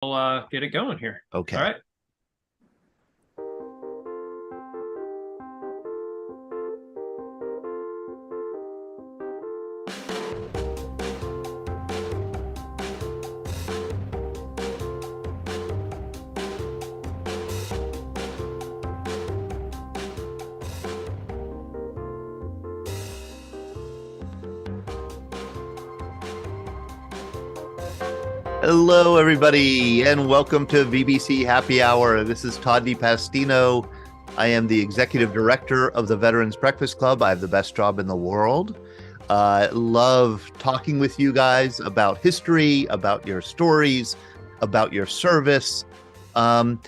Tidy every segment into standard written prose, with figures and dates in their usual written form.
We'll get it going here. All Okay. right. Hello, everybody, and welcome to VBC Happy Hour. This is Todd DiPastino. I am the executive director of the Veterans Breakfast Club. I have the best job in the world. Love talking with you guys about history, about your stories, about your service. And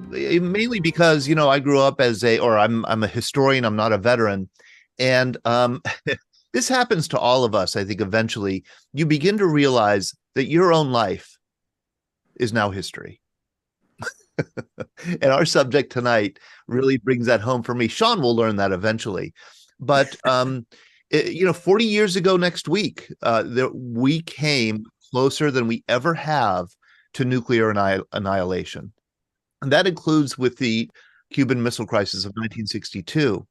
mainly because, I grew up I'm a historian, I'm not a veteran. And this happens to all of us. I think eventually you begin to realize that your own life is now history. And our subject tonight really brings that home for me. Sean will learn that eventually. But 40 years ago next week, we came closer than we ever have to nuclear annihilation. And that includes with the Cuban Missile Crisis of 1962.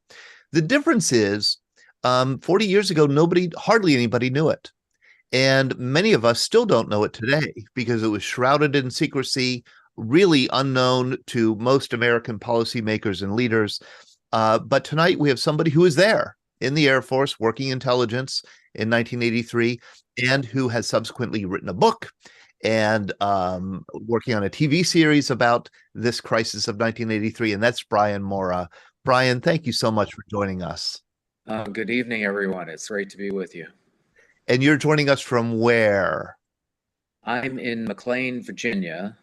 The difference is 40 years ago, hardly anybody knew it. And many of us still don't know it today because it was shrouded in secrecy, really unknown to most American policymakers and leaders. But tonight we have somebody who is there in the Air Force working intelligence in 1983 and who has subsequently written a book and working on a TV series about this crisis of 1983. And that's Brian Morra. Brian, thank you so much for joining us. Good evening, everyone. It's great to be with you. And you're joining us from where? I'm in McLean, Virginia.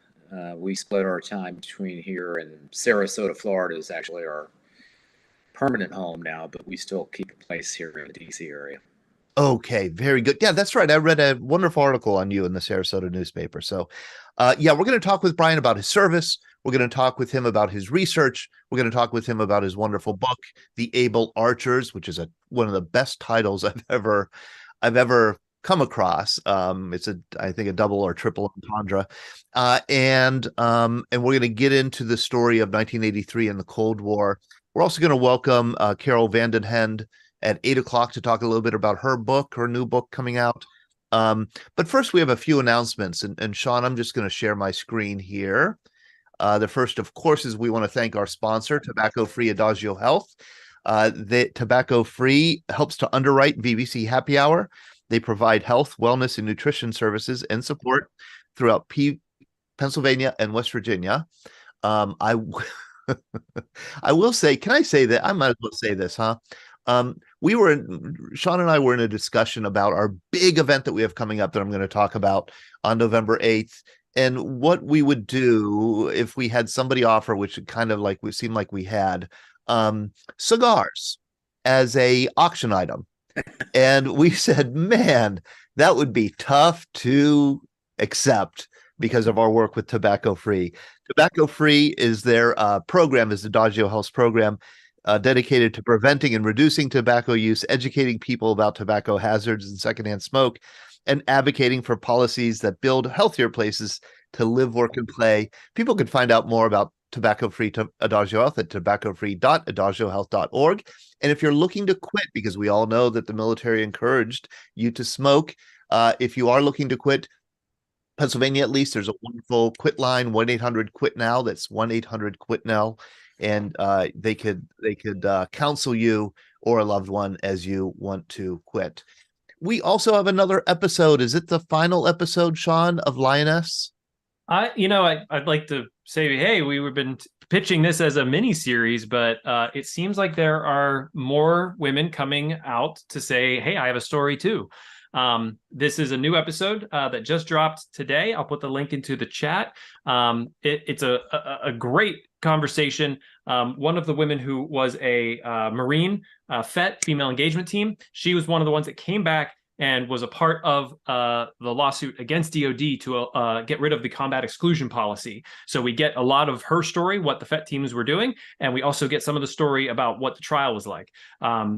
We split our time between here and Sarasota, Florida is actually our permanent home now, but we still keep a place here in the DC area. Okay, very good. Yeah, that's right. I read a wonderful article on you in the Sarasota newspaper. So, we're going to talk with Brian about his service. We're going to talk with him about his research. We're going to talk with him about his wonderful book, The Able Archers, which is one of the best titles I've ever come across. It's I think a double or triple entendre. And we're going to get into the story of 1983 and the Cold War. We're also going to welcome Carol Vandenhend at 8 o'clock to talk a little bit about her new book coming out. But first, we have a few announcements. And Sean, I'm just going to share my screen here. The first, of course, is we want to thank our sponsor, Tobacco-Free Adagio Health. The Tobacco-Free helps to underwrite VBC Happy Hour. They provide health, wellness, and nutrition services and support throughout Pennsylvania and West Virginia. I will say, can I say that? I might as well say this, huh? Sean and I were in a discussion about our big event that we have coming up that I'm going to talk about on November 8th. And what we would do if we had somebody offer, which kind of like we seemed like we had, cigars as a auction item. And we said, man, that would be tough to accept because of our work with Tobacco Free. Tobacco Free is their program, is the Adagio Health program, dedicated to preventing and reducing tobacco use, educating people about tobacco hazards and secondhand smoke, and advocating for policies that build healthier places to live, work, and play. People can find out more about tobacco-free Adagio Health at tobaccofree.adagiohealth.org. And if you're looking to quit, because we all know that the military encouraged you to smoke, if you are looking to quit, Pennsylvania at least, there's a wonderful quit line, 1-800-QUIT-NOW. That's 1-800-QUIT-NOW. And they could counsel you or a loved one as you want to quit. We also have another episode. Is it the final episode, Sean, of Lioness? I'd like to say, hey, we've been pitching this as a mini series, but it seems like there are more women coming out to say, hey, I have a story too. This is a new episode that just dropped today. I'll put the link into the chat. It's a great conversation. One of the women who was a Marine FET, female engagement team, she was one of the ones that came back and was a part of the lawsuit against DOD to get rid of the combat exclusion policy. So we get a lot of her story, what the FET teams were doing, and we also get some of the story about what the trial was like.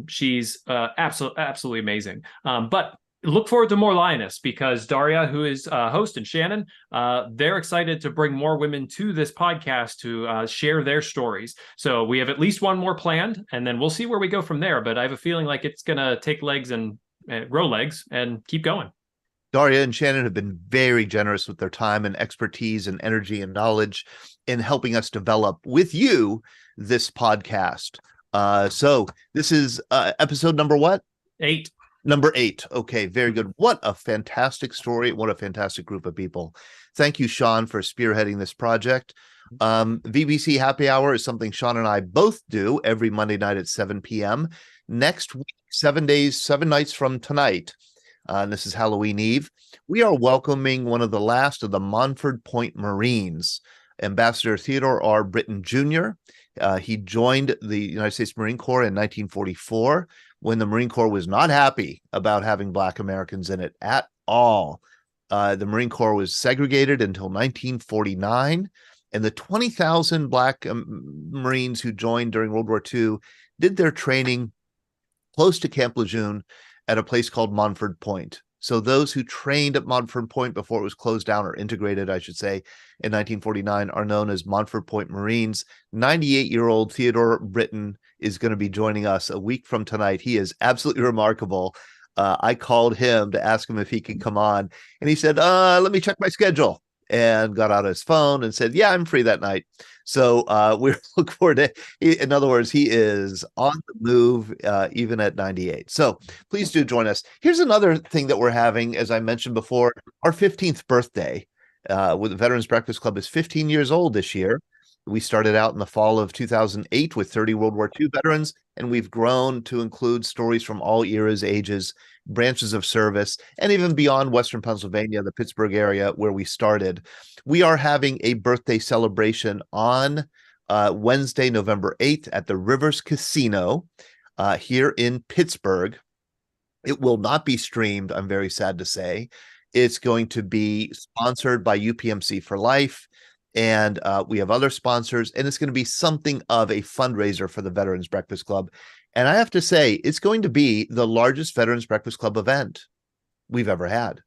She's absolutely amazing. But look forward to more Lioness, because Daria, who is host, and Shannon, they're excited to bring more women to this podcast to share their stories. So we have at least one more planned, and then we'll see where we go from there. But I have a feeling like it's going to take legs and grow legs and keep going. Daria and Shannon have been very generous with their time and expertise and energy and knowledge in helping us develop with you this podcast. So this is episode number what? 8. Number 8. Okay, very good. What a fantastic story. What a fantastic group of people. Thank you, Sean, for spearheading this project. VBC Happy Hour is something Sean and I both do every Monday night at 7 p.m. Next week, 7 days, 7 nights from tonight, and this is Halloween Eve, we are welcoming one of the last of the Montford Point Marines, Ambassador Theodore R. Britton Jr. He joined the United States Marine Corps in 1944 when the Marine Corps was not happy about having Black Americans in it at all. The Marine Corps was segregated until 1949, and the 20,000 Black Marines who joined during World War II did their training close to Camp Lejeune at a place called Montford Point. So those who trained at Montford Point before it was closed down, or integrated, I should say, in 1949, are known as Montford Point Marines. 98-year-old Theodore Britton is going to be joining us a week from tonight. He is absolutely remarkable. I called him to ask him if he could come on, and he said, let me check my schedule, and got out his phone and said, yeah, I'm free that night. So we look forward to, in other words, he is on the move even at 98. So please do join us. Here's another thing that we're having, as I mentioned before, our 15th birthday with the Veterans Breakfast Club is 15 years old this year. We started out in the fall of 2008 with 30 World War II veterans, and we've grown to include stories from all eras, ages, branches of service, and even beyond Western Pennsylvania, the Pittsburgh area where we started. We are having a birthday celebration on Wednesday, November 8th at the Rivers Casino here in Pittsburgh. It will not be streamed, I'm very sad to say. It's going to be sponsored by UPMC for Life, and we have other sponsors, and it's going to be something of a fundraiser for the Veterans Breakfast Club. And I have to say, it's going to be the largest Veterans Breakfast Club event we've ever had.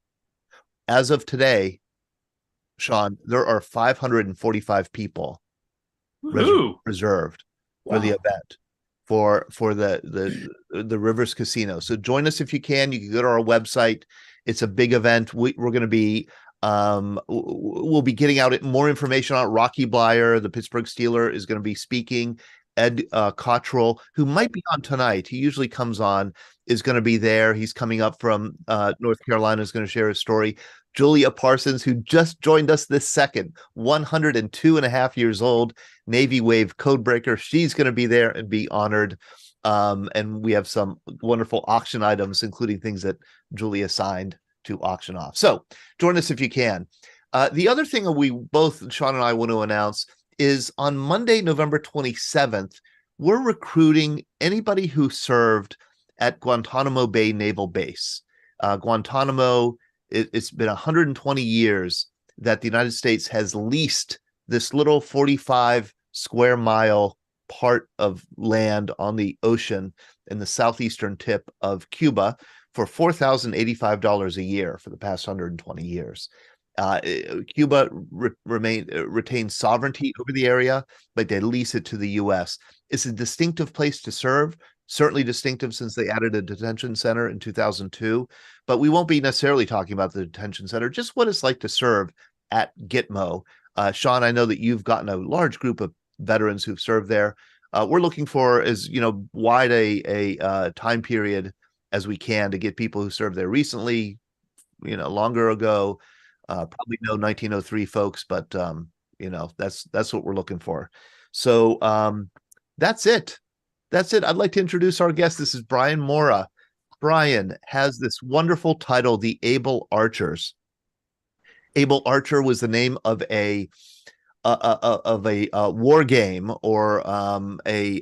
As of today, Sean, there are 545 people reserved for the event for the Rivers Casino. So join us if you can. You can go to our website. It's a big event. We're going to be we'll be getting out more information on Rocky Blyer, the Pittsburgh Steeler, is going to be speaking. Ed Cottrell, who might be on tonight, he usually comes on, is going to be there. He's coming up from North Carolina, is going to share his story. Julia Parsons, who just joined us this second, 102 and a half years old, Navy Wave codebreaker. She's going to be there and be honored. And we have some wonderful auction items, including things that Julia signed to auction off. So join us if you can. The other thing that we both, Sean and I, want to announce is on Monday, November 27th, we're recruiting anybody who served at Guantanamo Bay Naval Base. Guantanamo, it's been 120 years that the United States has leased this little 45 square mile part of land on the ocean in the southeastern tip of Cuba for $4,085 a year for the past 120 years. Cuba retains sovereignty over the area, but they lease it to the U.S. It's a distinctive place to serve, certainly distinctive since they added a detention center in 2002. But we won't be necessarily talking about the detention center, just what it's like to serve at Gitmo. Sean, I know that you've gotten a large group of veterans who've served there. We're looking for as wide a time period as we can to get people who served there recently, longer ago. Probably no 1903 folks, but that's what we're looking for. So that's it. I'd like to introduce our guest. This is Brian Morra. Brian has this wonderful title, The Able Archers. Able Archer was the name of a war game or a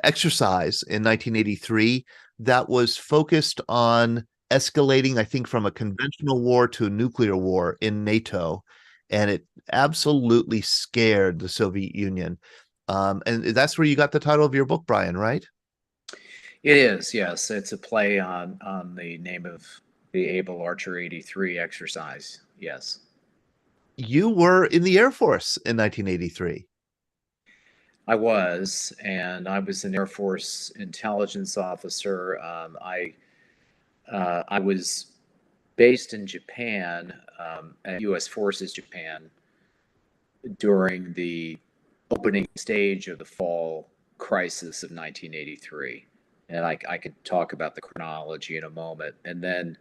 exercise in 1983 that was focused on escalating, I think, from a conventional war to a nuclear war in NATO, and it absolutely scared the Soviet Union. And that's where you got the title of your book, Brian, right? It is, yes. It's a play on the name of the Able Archer 83 exercise. Yes. You were in the Air Force in 1983. And I was an Air Force intelligence officer. I was based in Japan, at U.S. Forces Japan, during the opening stage of the fall crisis of 1983. And I could talk about the chronology in a moment. And then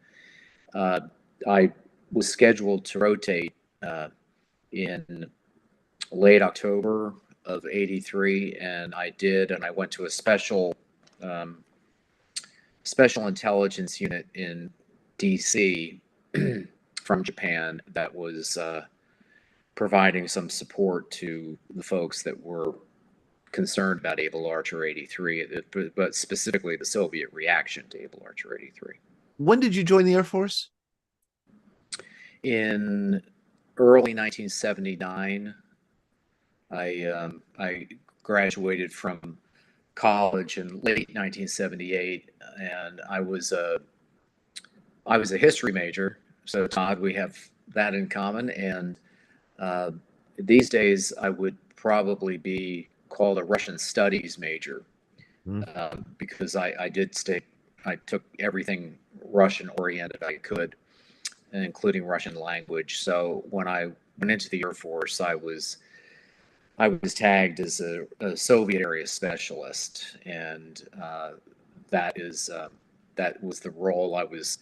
uh, I was scheduled to rotate in late October of 83, and I did, and I went to a um, special intelligence unit in DC from Japan that was providing some support to the folks that were concerned about Able Archer 83, but specifically the Soviet reaction to Able Archer 83. When did you join the Air Force? In early 1979, I graduated from college in late 1978, and I was a history major. So Todd, we have that in common. And these days, I would probably be called a Russian studies major because I took everything Russian oriented I could, including Russian language. So when I went into the Air Force, I was tagged as a Soviet area specialist, and that was the role I was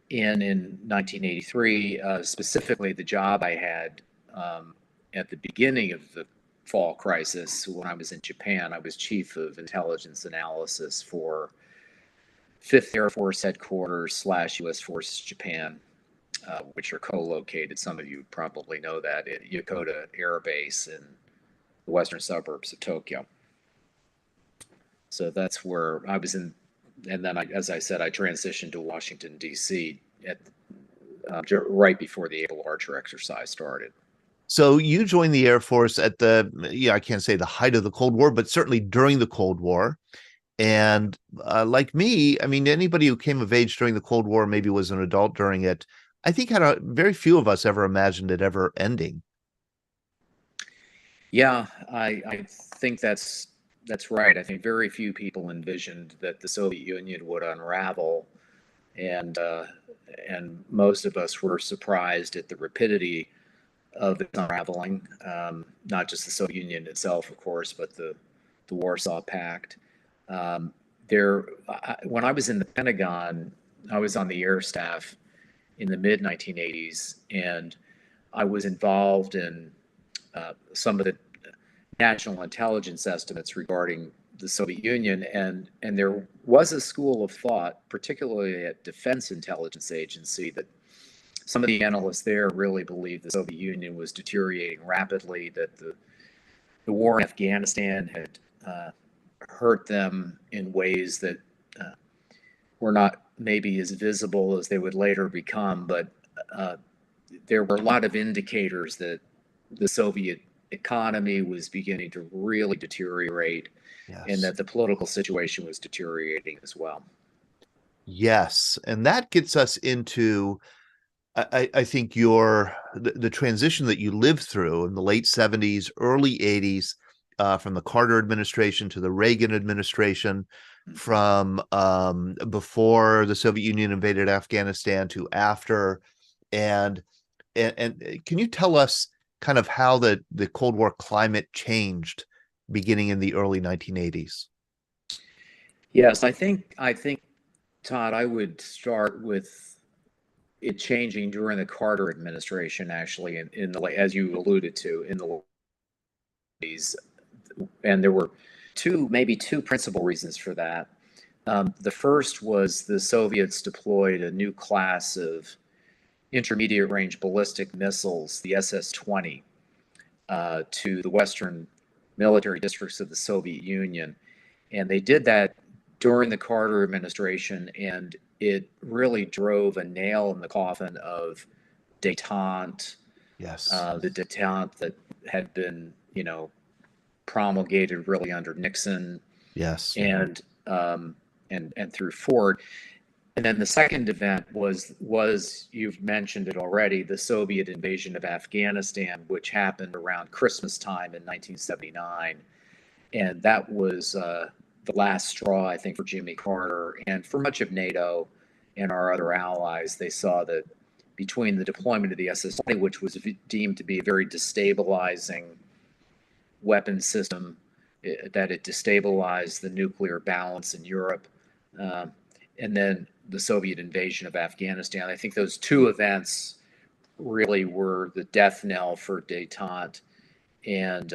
in 1983. Specifically, the job I had at the beginning of the fall crisis when I was in Japan. I was chief of intelligence analysis for 5th Air Force Headquarters / U.S. Forces Japan, which are co-located. Some of you probably know that at Yokota Air Base in the western suburbs of Tokyo. So that's where I was in, and then as I said, I transitioned to Washington D.C. Right before the Able Archer exercise started. So you joined the Air Force at I can't say the height of the Cold War, but certainly during the Cold War. And like me, I mean, anybody who came of age during the Cold War, maybe was an adult during it, I think very few of us ever imagined it ever ending. Yeah, I think that's right. I think very few people envisioned that the Soviet Union would unravel, and most of us were surprised at the rapidity of its unraveling. Not just the Soviet Union itself, of course, but the Warsaw Pact. When I was in the Pentagon, I was on the air staff in the mid 1980s, and I was involved in some of the national intelligence estimates regarding the Soviet Union, and there was a school of thought, particularly at Defense Intelligence Agency, that some of the analysts there really believed the Soviet Union was deteriorating rapidly, that the war in Afghanistan had hurt them in ways that were not maybe as visible as they would later become, but there were a lot of indicators that the Soviet economy was beginning to really deteriorate, Yes. and that the political situation was deteriorating as well. Yes. And that gets us into, I think, the transition that you lived through in the late 70s, early 80s, from the Carter administration to the Reagan administration, from before the Soviet Union invaded Afghanistan to after. And can you tell us kind of how the Cold War climate changed beginning in the early 1980s? Yes, I think, Todd, I would start with it changing during the Carter administration, actually, in the, as you alluded to, in the 80s. And there were maybe two principal reasons for that. The first was the Soviets deployed a new class of intermediate range ballistic missiles, the SS-20, to the western military districts of the Soviet Union. And they did that during the Carter administration, and it really drove a nail in the coffin of détente. Yes. The détente that had been, promulgated really under Nixon. Yes. And through Ford. And then the second event was you've mentioned it already, the Soviet invasion of Afghanistan, which happened around Christmas time in 1979, and that was the last straw, I think, for Jimmy Carter and for much of NATO and our other allies. They saw that between the deployment of the SS-20, which was deemed to be a very destabilizing weapon system, that it destabilized the nuclear balance in Europe, and then the Soviet invasion of Afghanistan. I think those two events really were the death knell for détente and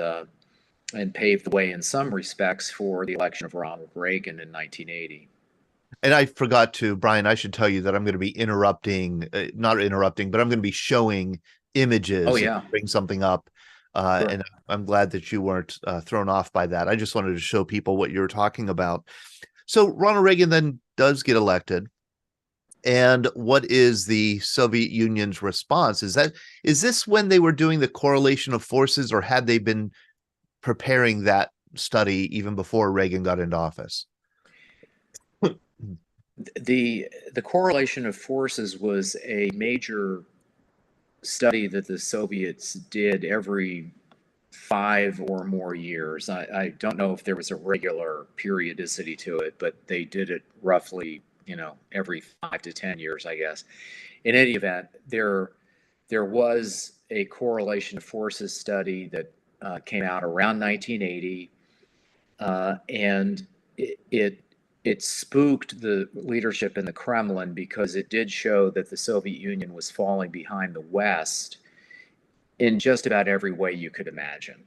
paved the way in some respects for the election of Ronald Reagan in 1980. And I forgot to, Brian, I should tell you that I'm going to be not interrupting, but I'm going to be showing images. Oh, yeah. Bring something up. Sure. And I'm glad that you weren't thrown off by that. I just wanted to show people what you were talking about. So Ronald Reagan then does get elected. And what is the Soviet Union's response? Is this when they were doing the correlation of forces, or had they been preparing that study even before Reagan got into office? The correlation of forces was a major study that the Soviets did every 5 or more years. I don't know if there was a regular periodicity to it, but they did it roughly, every 5 to 10 years, I guess. In any event, there was a correlation of forces study that came out around 1980, and it spooked the leadership in the Kremlin because it did show that the Soviet Union was falling behind the West in just about every way you could imagine.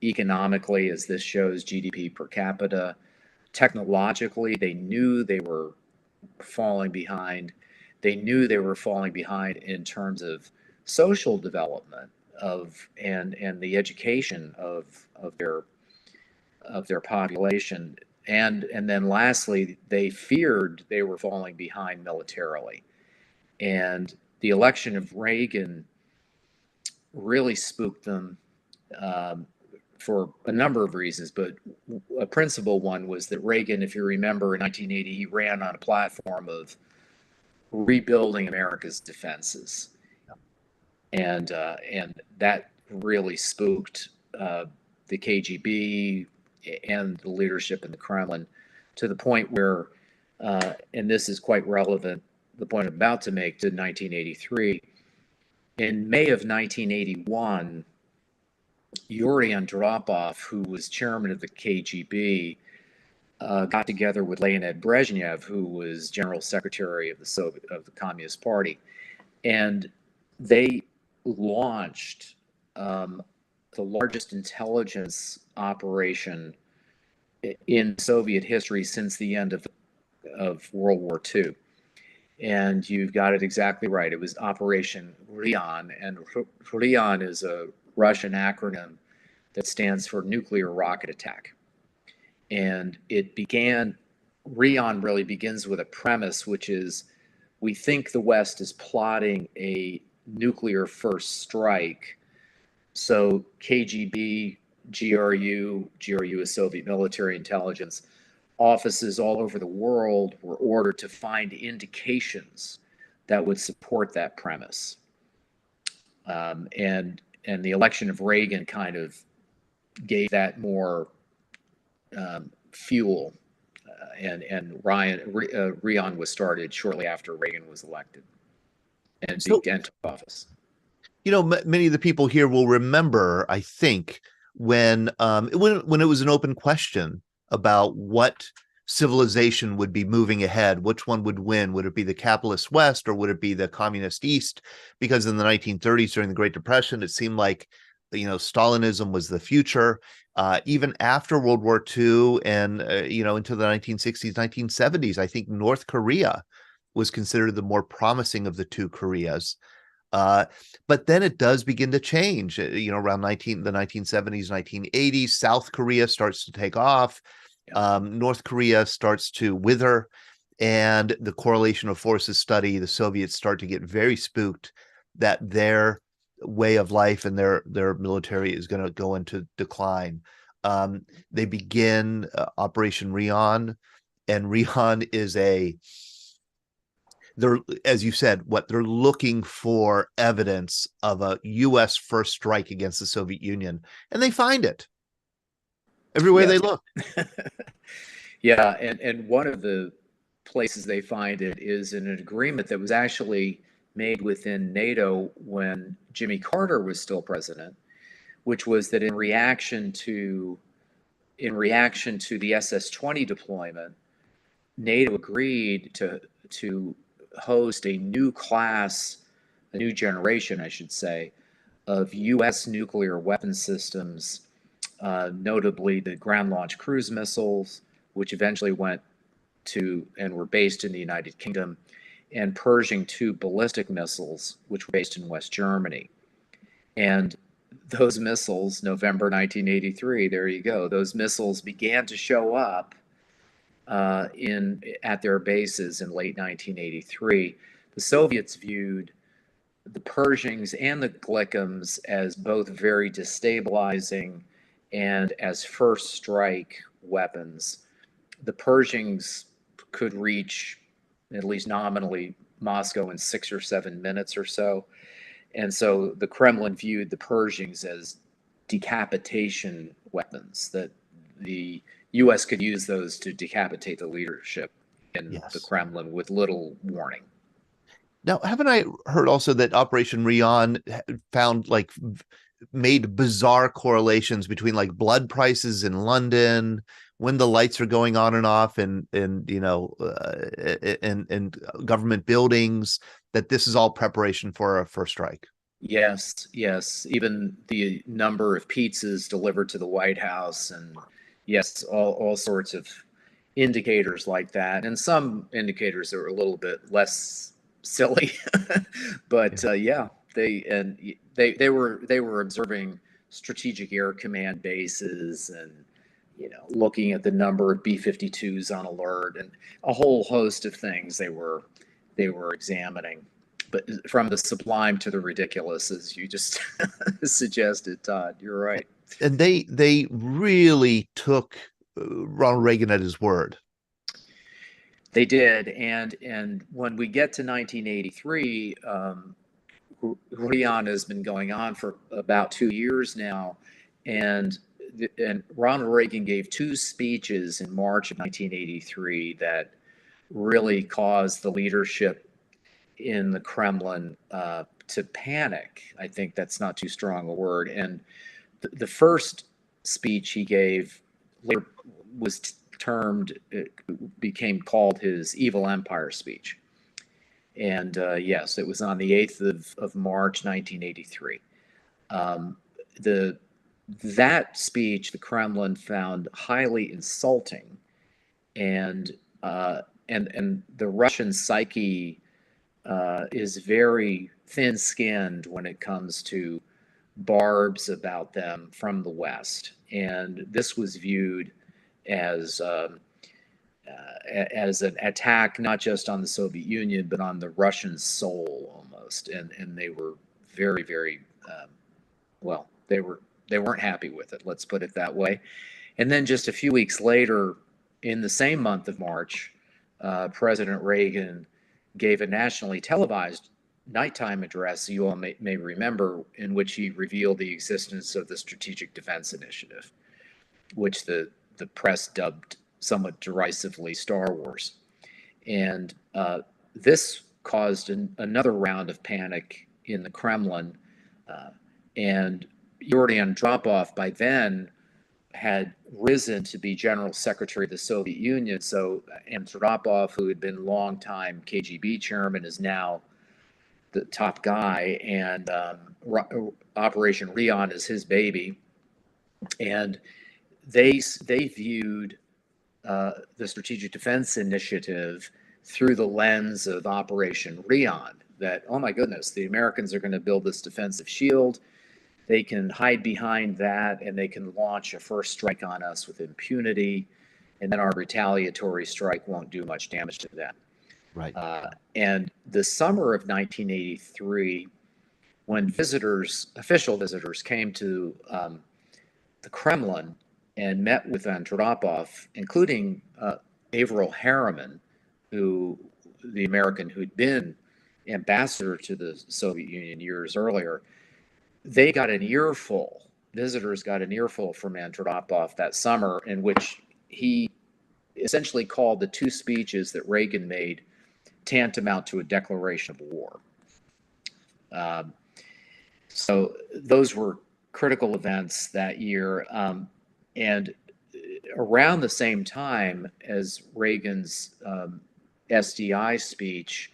Economically, as this shows GDP per capita, technologically, they knew they were falling behind. They knew they were falling behind in terms of social development and the education of their population. And then lastly, they feared they were falling behind militarily. And the election of Reagan really spooked them for a number of reasons, but a principal one was that Reagan, if you remember, in 1980, he ran on a platform of rebuilding America's defenses. And that really spooked the KGB and the leadership in the Kremlin to the point where, and this is quite relevant, the point I'm about to make, to 1983. In May of 1981, Yuri Andropov, who was chairman of the KGB, got together with Leonid Brezhnev, who was general secretary of the Communist Party, and they launched the largest intelligence operation in Soviet history since the end of World War II. And you've got it exactly right. It was Operation Rion, and Rion is a Russian acronym that stands for nuclear rocket attack. And Rion really begins with a premise, which is we think the West is plotting a nuclear first strike. So KGB, GRU is Soviet military intelligence, offices all over the world were ordered to find indications that would support that premise. And the election of Reagan kind of gave that more fuel. And Rion was started shortly after Reagan was elected and began to office. Many of the people here will remember, I think, when it was an open question about what civilization would be moving ahead, which one would win. Would it be the capitalist West or would it be the communist East? Because in the 1930s, during the Great Depression, it seemed like, Stalinism was the future. Even after World War II and, into the 1960s, 1970s, I think North Korea was considered the more promising of the two Koreas. But then it does begin to change, around the 1970s, 1980s. South Korea starts to take off. North Korea starts to wither, and the correlation of forces study, the Soviets start to get very spooked that their way of life and their military is going to go into decline. They begin Operation Rion, and Rion is they're, as you said, what they're looking for evidence of a U.S. first strike against the Soviet Union, and they find it everywhere they Yes. look. Yeah, and one of the places they find it is in an agreement that was actually made within NATO when Jimmy Carter was still president, which was that in reaction to the SS-20 deployment, NATO agreed to host a new class, a new generation, I should say, of U.S. nuclear weapon systems, notably the ground launch cruise missiles, which eventually went to and were based in the United Kingdom, and Pershing 2 ballistic missiles, which were based in West Germany. And those missiles, November 1983, there you go, those missiles began to show up at their bases in late 1983. The Soviets viewed the Pershings and the Glickums as both very destabilizing and as first strike weapons. The Pershings could reach, at least nominally, Moscow in 6 or 7 minutes or so. And so the Kremlin viewed the Pershings as decapitation weapons, that the U.S. could use those to decapitate the leadership in the Kremlin with little warning. Now, haven't I heard also that Operation Rion found made bizarre correlations between like blood prices in London, when the lights are going on and off, and government buildings, that this is all preparation for a first strike? Yes, yes. Even the number of pizzas delivered to the White House, and yes, all sorts of indicators like that, and some indicators that were a little bit less silly, but yeah, they were observing strategic air command bases, and looking at the number of B-52s on alert, and a whole host of things they were examining. But from the sublime to the ridiculous, as you just suggested, Todd, you're right. And they really took Ronald Reagan at his word. They did, and when we get to 1983, Rion has been going on for about 2 years now, and Ronald Reagan gave two speeches in March of 1983 that really caused the leadership in the Kremlin to panic. I think that's not too strong a word. And the first speech he gave later was became called his Evil Empire speech. And yes, it was on the 8th of March, 1983. That speech, the Kremlin found highly insulting, and the Russian psyche is very thin-skinned when it comes to barbs about them from the West, and this was viewed as an attack not just on the Soviet Union but on the Russian soul almost, and they were very, very well, they weren't happy with it. Let's put it that way. And then just a few weeks later, in the same month of March, President Reagan gave a nationally televised nighttime address, you all may remember, in which he revealed the existence of the Strategic Defense Initiative, which the press dubbed somewhat derisively Star Wars. And this caused another round of panic in the Kremlin. And Yuri Andropov by then had risen to be General Secretary of the Soviet Union. So Andropov, who had been longtime KGB chairman, is now the top guy, and Operation Rion is his baby. And they viewed the Strategic Defense Initiative through the lens of Operation Rion, that, oh my goodness, the Americans are going to build this defensive shield. They can hide behind that, and they can launch a first strike on us with impunity, and then our retaliatory strike won't do much damage to them. Right. And the summer of 1983, when official visitors came to the Kremlin and met with Andropov, including Averell Harriman, who the American who'd been ambassador to the Soviet Union years earlier, they got an earful. Visitors got an earful from Andropov that summer, in which he essentially called the two speeches that Reagan made tantamount to a declaration of war. So those were critical events that year. And around the same time as Reagan's SDI speech,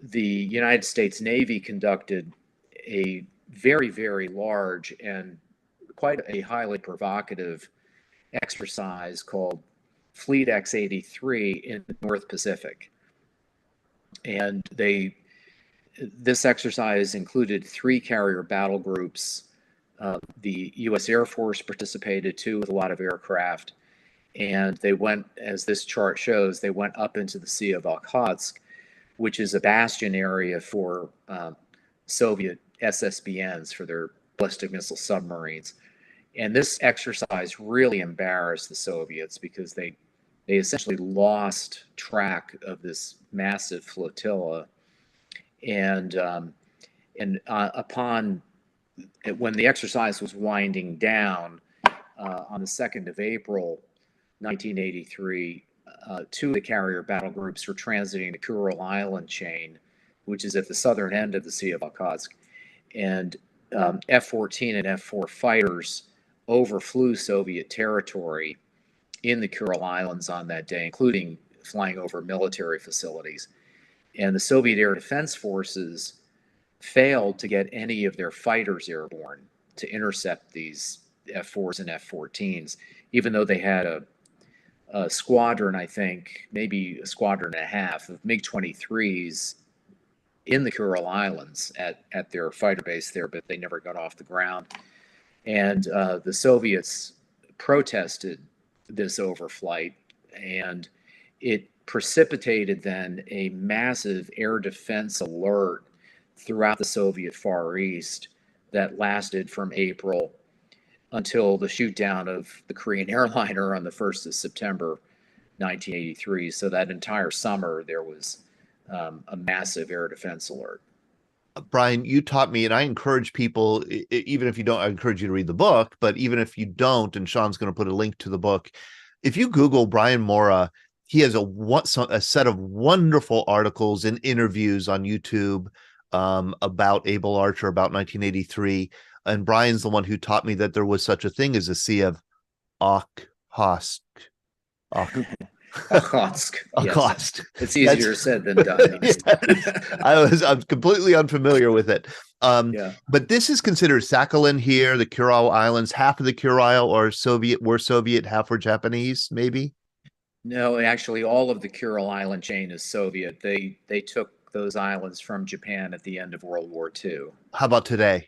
the United States Navy conducted a very, very large and quite a highly provocative exercise called Fleet X-83 in the North Pacific. And this exercise included 3 carrier battle groups. The U.S. Air Force participated too, with a lot of aircraft. And they went, as this chart shows, they went up into the Sea of Okhotsk, which is a bastion area for Soviet SSBNs, for their ballistic missile submarines. And this exercise really embarrassed the Soviets because they essentially lost track of this massive flotilla. And when the exercise was winding down on the 2nd of April, 1983, 2 of the carrier battle groups were transiting the Peril Island chain, which is at the southern end of the Sea of Okhotsk. And F-14 and F-4 fighters overflew Soviet territory in the Kuril Islands on that day, including flying over military facilities. And the Soviet Air Defense Forces failed to get any of their fighters airborne to intercept these F-4s and F-14s, even though they had a squadron, I think, maybe a squadron and a half of MiG-23s in the Kuril Islands at their fighter base there, but they never got off the ground. And the Soviets protested this overflight, and it precipitated then a massive air defense alert throughout the Soviet Far East that lasted from April until the shoot down of the Korean airliner on the 1st of September 1983. So that entire summer there was a massive air defense alert. Brian, you taught me, and I encourage people, even if you don't, I encourage you to read the book, but even if you don't, and Sean's going to put a link to the book, if you Google Brian Morra, he has a set of wonderful articles and interviews on YouTube about Able Archer, about 1983. And Brian's the one who taught me that there was such a thing as a Sea of Okhotsk. Okhotsk. Okhotsk. Yes. It's easier said than done. Yes. I'm completely unfamiliar with it. But this is considered Sakhalin here, the Kuril Islands. Half of the Kuril were Soviet, half were Japanese, maybe? No, actually, all of the Kuril Island chain is Soviet. They took those islands from Japan at the end of World War II. How about today?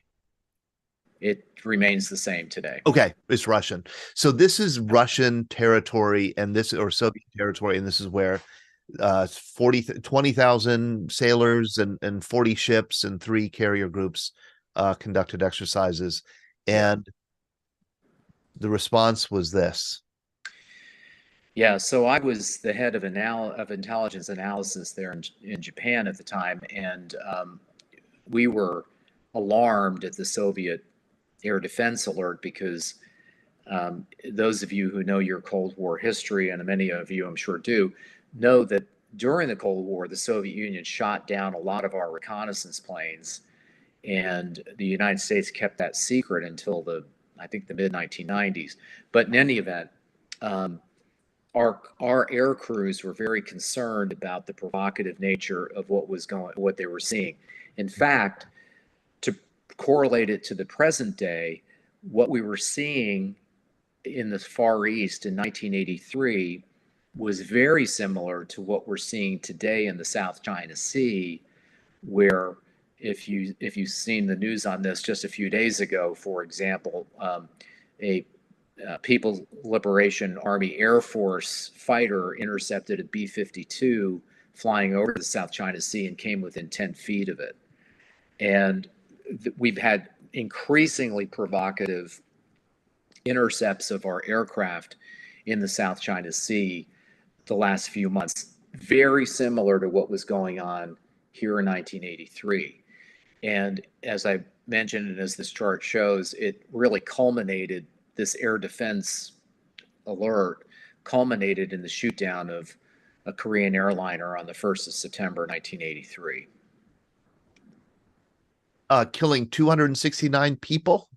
It remains the same today. Okay, it's Russian. So this is Russian territory, or Soviet territory, and this is where 20,000 sailors and 40 ships and 3 carrier groups conducted exercises. And the response was this. Yeah, so I was the head of intelligence analysis there in Japan at the time, and we were alarmed at the Soviet air defense alert because those of you who know your Cold War history, and many of you I'm sure do, know that during the Cold War, the Soviet Union shot down a lot of our reconnaissance planes, and the United States kept that secret until I think the mid-1990s. But in any event, our air crews were very concerned about the provocative nature of what they were seeing. In fact, to correlate it to the present day, what we were seeing in the Far East in 1983 was very similar to what we're seeing today in the South China Sea, where if you've seen the news on this just a few days ago, for example, a People's Liberation Army Air Force fighter intercepted a B-52 flying over the South China Sea and came within 10 feet of it. And we've had increasingly provocative intercepts of our aircraft in the South China Sea the last few months. very similar to what was going on here in 1983. And as I mentioned, and as this chart shows, it really culminated, this air defense alert culminated in the shoot down of a Korean airliner on the 1st of September 1983. Killing 269 people.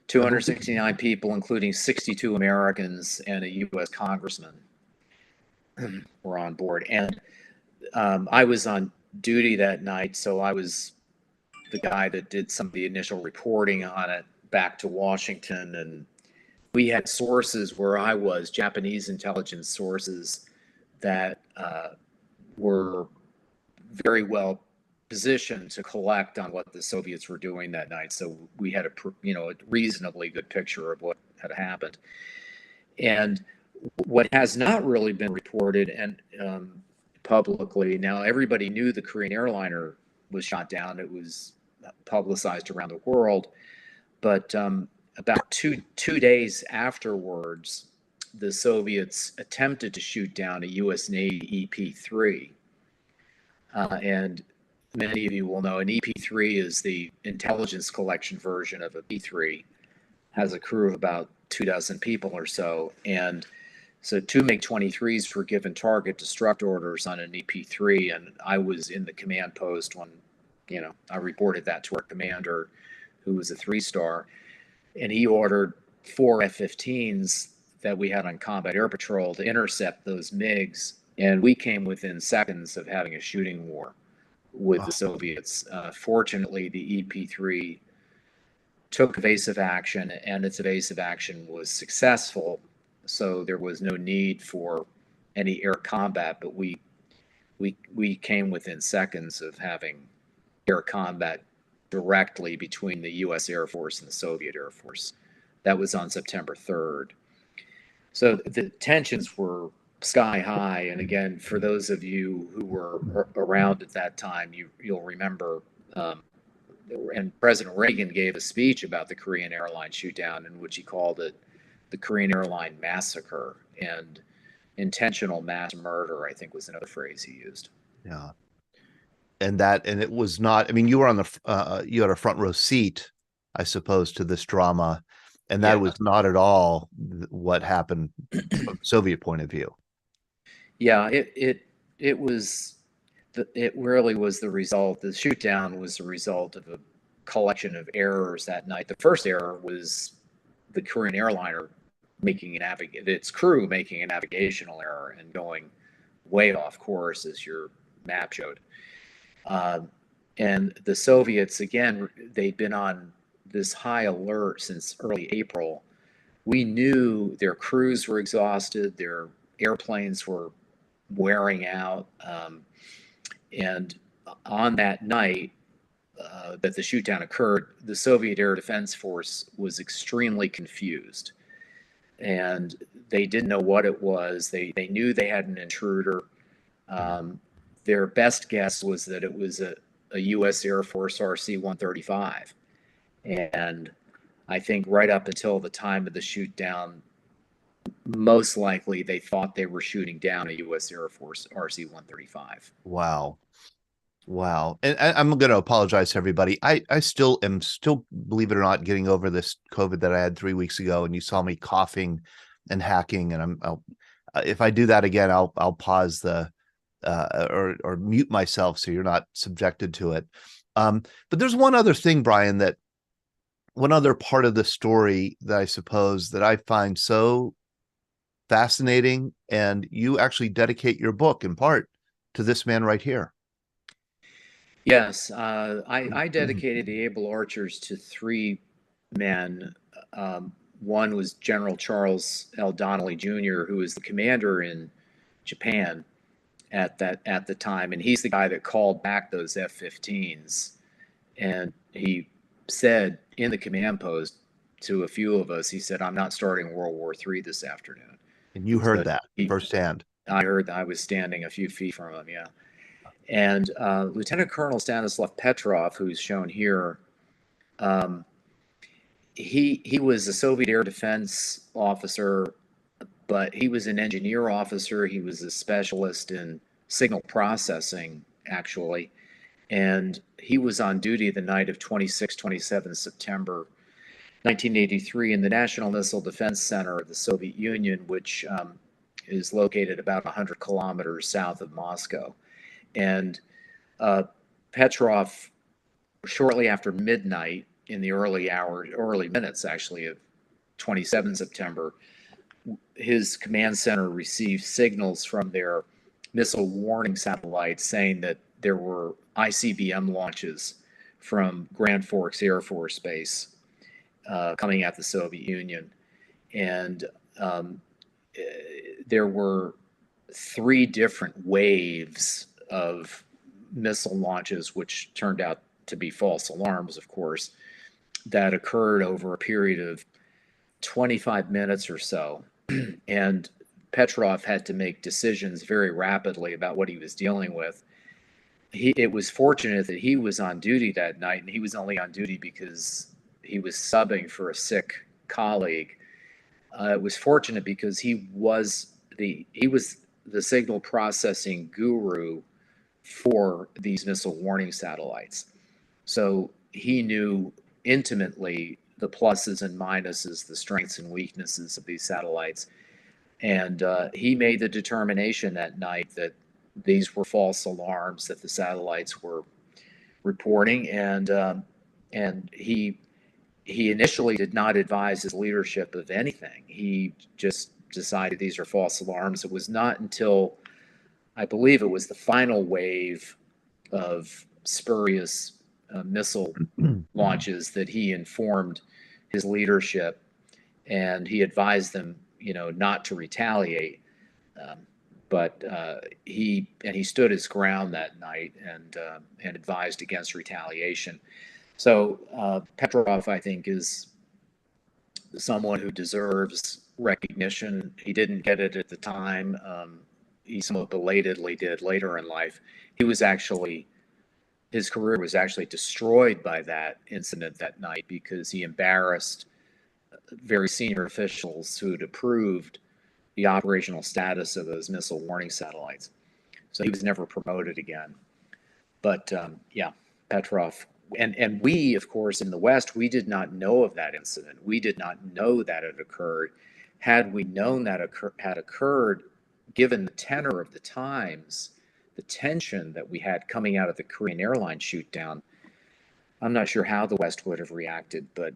269 people, including 62 Americans and a U.S. congressman, were on board. And I was on duty that night, so I was the guy that did some of the initial reporting on it back to Washington. And we had sources where I was, Japanese intelligence sources, that were very well positioned to collect on what the Soviets were doing that night. So we had a reasonably good picture of what had happened. And what has not really been reported and publicly, now everybody knew the Korean airliner was shot down. It was publicized around the world. But about two days afterwards, the Soviets attempted to shoot down a U.S. Navy EP-3. And many of you will know an EP-3 is the intelligence collection version of a B-3, has a crew of about 24 people or so. And so two MiG-23s were given target destruct orders on an EP-3, and I was in the command post when, I reported that to our commander, who was a 3-star, and he ordered 4 F-15s that we had on combat air patrol to intercept those MiGs, and we came within seconds of having a shooting war with the Soviets. Fortunately, the EP-3 took evasive action, and its evasive action was successful, so there was no need for any air combat, but we came within seconds of having air combat directly between the U.S. Air Force and the Soviet Air Force. That was on September 3rd. So the tensions were sky high. And again, for those of you who were around at that time, you'll remember, and President Reagan gave a speech about the Korean airline shoot down, in which he called it the Korean airline massacre, and intentional mass murder, I think, was another phrase he used. Yeah. And it was not, I mean, you were on you had a front row seat, I suppose, to this drama. And that was not at all what happened from a Soviet point of view. Yeah, it really was the result. The shoot down was the result of a collection of errors that night. The first error was the Korean airliner its crew making a navigational error and going way off course, as your map showed. And the Soviets, again, they'd been on this high alert since early April. We knew their crews were exhausted, their airplanes were wearing out. And on that night that the shoot down occurred, the Soviet Air Defense Force was extremely confused. And they didn't know what it was. They knew they had an intruder. Their best guess was that it was a U.S. Air Force RC-135. And I think right up until the time of the shoot down, most likely they thought they were shooting down a U.S. Air Force RC-135. Wow. And I'm going to apologize to everybody. I still am, believe it or not, getting over this COVID that I had 3 weeks ago, and you saw me coughing and hacking. And if I do that again, I'll pause the or mute myself so you're not subjected to it. But there's one other thing, Brian, one other part of the story that I suppose that I find so fascinating, and you actually dedicate your book in part to this man right here. Yes, I dedicated the Able Archers to 3 men. One was General Charles L. Donnelly Jr., who was the commander in Japan at the time, and he's the guy that called back those F-15s. And he said in the command post to a few of us, he said, "I'm not starting World War III this afternoon." And you heard that firsthand. I heard that. I was standing a few feet from him, yeah. And Lieutenant Colonel Stanislav Petrov, who's shown here, he was a Soviet air defense officer, but he was an engineer officer. He was a specialist in signal processing, actually. And he was on duty the night of 26, 27 September 1983 in the National Missile Defense Center of the Soviet Union, which is located about 100 kilometers south of Moscow. And Petrov, shortly after midnight in the early minutes actually of 27 September, his command center received signals from their missile warning satellites saying that there were ICBM launches from Grand Forks Air Force Base coming at the Soviet Union. And there were 3 different waves of missile launches, which turned out to be false alarms, of course, that occurred over a period of 25 minutes or so. And Petrov had to make decisions very rapidly about what he was dealing with. It was fortunate that he was on duty that night, and he was only on duty because he was subbing for a sick colleague. It was fortunate because he was the signal processing guru for these missile warning satellites. So he knew intimately the pluses and minuses, the strengths and weaknesses of these satellites. And he made the determination that night that these were false alarms that the satellites were reporting. And he initially did not advise his leadership of anything. He just decided these are false alarms. It was not until, I believe it was the final wave of spurious missile launches that he informed his leadership, and he advised them, not to retaliate. But he stood his ground that night and advised against retaliation. So Petrov, I think, is someone who deserves recognition. He didn't get it at the time. He somewhat belatedly did later in life. His career was actually destroyed by that incident that night because he embarrassed very senior officials who had approved the operational status of those missile warning satellites. So he was never promoted again. But Petrov. And we, of course, in the West, we did not know of that incident. We did not know that it occurred. Had we known that had occurred, given the tenor of the times, the tension that we had coming out of the Korean airline shoot down, I'm not sure how the West would have reacted, but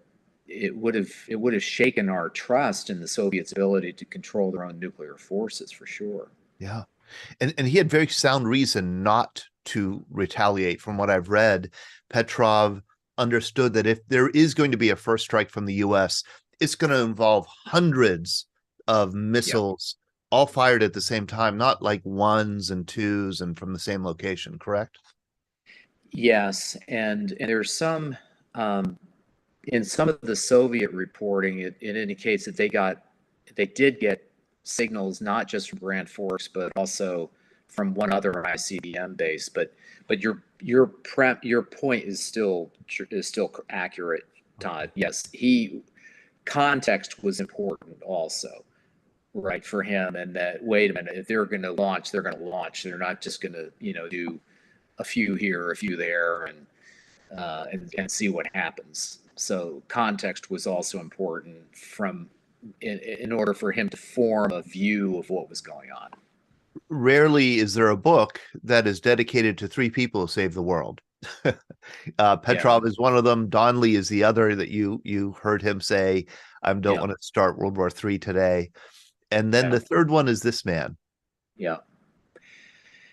it would have shaken our trust in the Soviets' ability to control their own nuclear forces, for sure. Yeah. And he had very sound reason not to retaliate. From what I've read, Petrov understood that if there is going to be a first strike from the US, it's going to involve hundreds of missiles all fired at the same time, not like ones and twos and from the same location, correct? Yes, and there's some in some of the Soviet reporting, it indicates that they did get signals not just from Grand Forks, but also from one other ICBM base. But your point is still accurate, Todd. Yes, context was important also, right, for him, and that, wait a minute, if they're going to launch, they're going to launch. They're not just going to do a few here, a few there, and see what happens. So context was also important in order for him to form a view of what was going on. Rarely is there a book that is dedicated to 3 people who save the world. Petrov is one of them. Donnelly is the other that you heard him say, I don't want to start World War III today. And then the third one is this man. Yeah.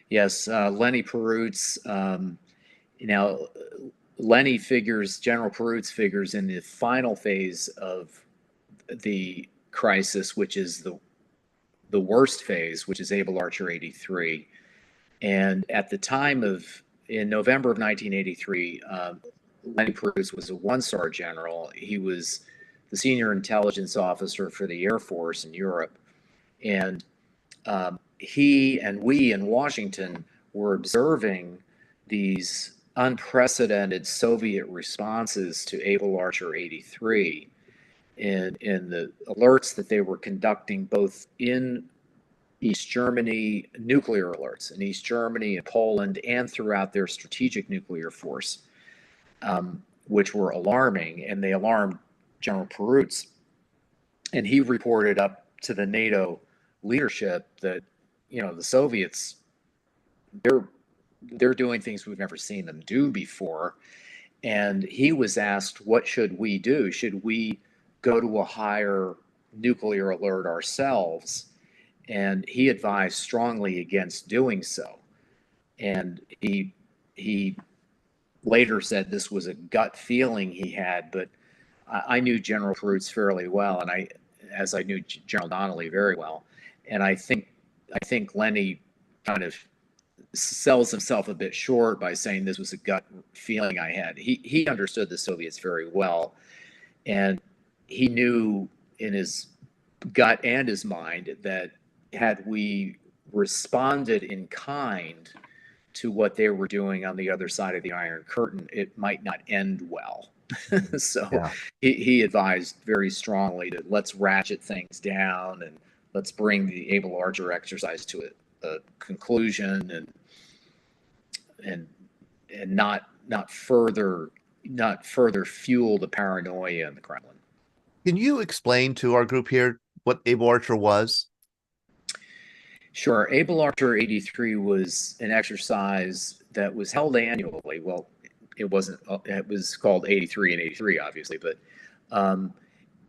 Yes, Lenny Perutz. Now, General Perutz figures in the final phase of the crisis, which is the worst phase, which is Able Archer 83. And at the time in November of 1983, Lenny Perutz was a 1-star general. He was the senior intelligence officer for the Air Force in Europe. And he and we in Washington were observing these unprecedented Soviet responses to Able Archer 83. in the alerts that they were conducting both in East Germany, nuclear alerts in East Germany and Poland, and throughout their strategic nuclear force, which were alarming, and they alarmed General Perutz. And he reported up to the NATO leadership that, the Soviets, they're doing things we've never seen them do before. And he was asked, what should we do? Should we go to a higher nuclear alert ourselves? And he advised strongly against doing so. And he later said this was a gut feeling he had, but I knew General Perutz fairly well, and as I knew General Donnelly very well. And I think Lenny kind of sells himself a bit short by saying this was a gut feeling I had. He understood the Soviets very well, and he knew in his gut and his mind that had we responded in kind to what they were doing on the other side of the Iron Curtain, it might not end well. So Yeah. he advised very strongly to let's ratchet things down and let's bring the Able Archer exercise to a conclusion, and not further fuel the paranoia in the Kremlin. Can you explain to our group here what Able Archer was? Sure. Able Archer 83 was an exercise that was held annually. Well, it wasn't. It was called 83 and 83, obviously, but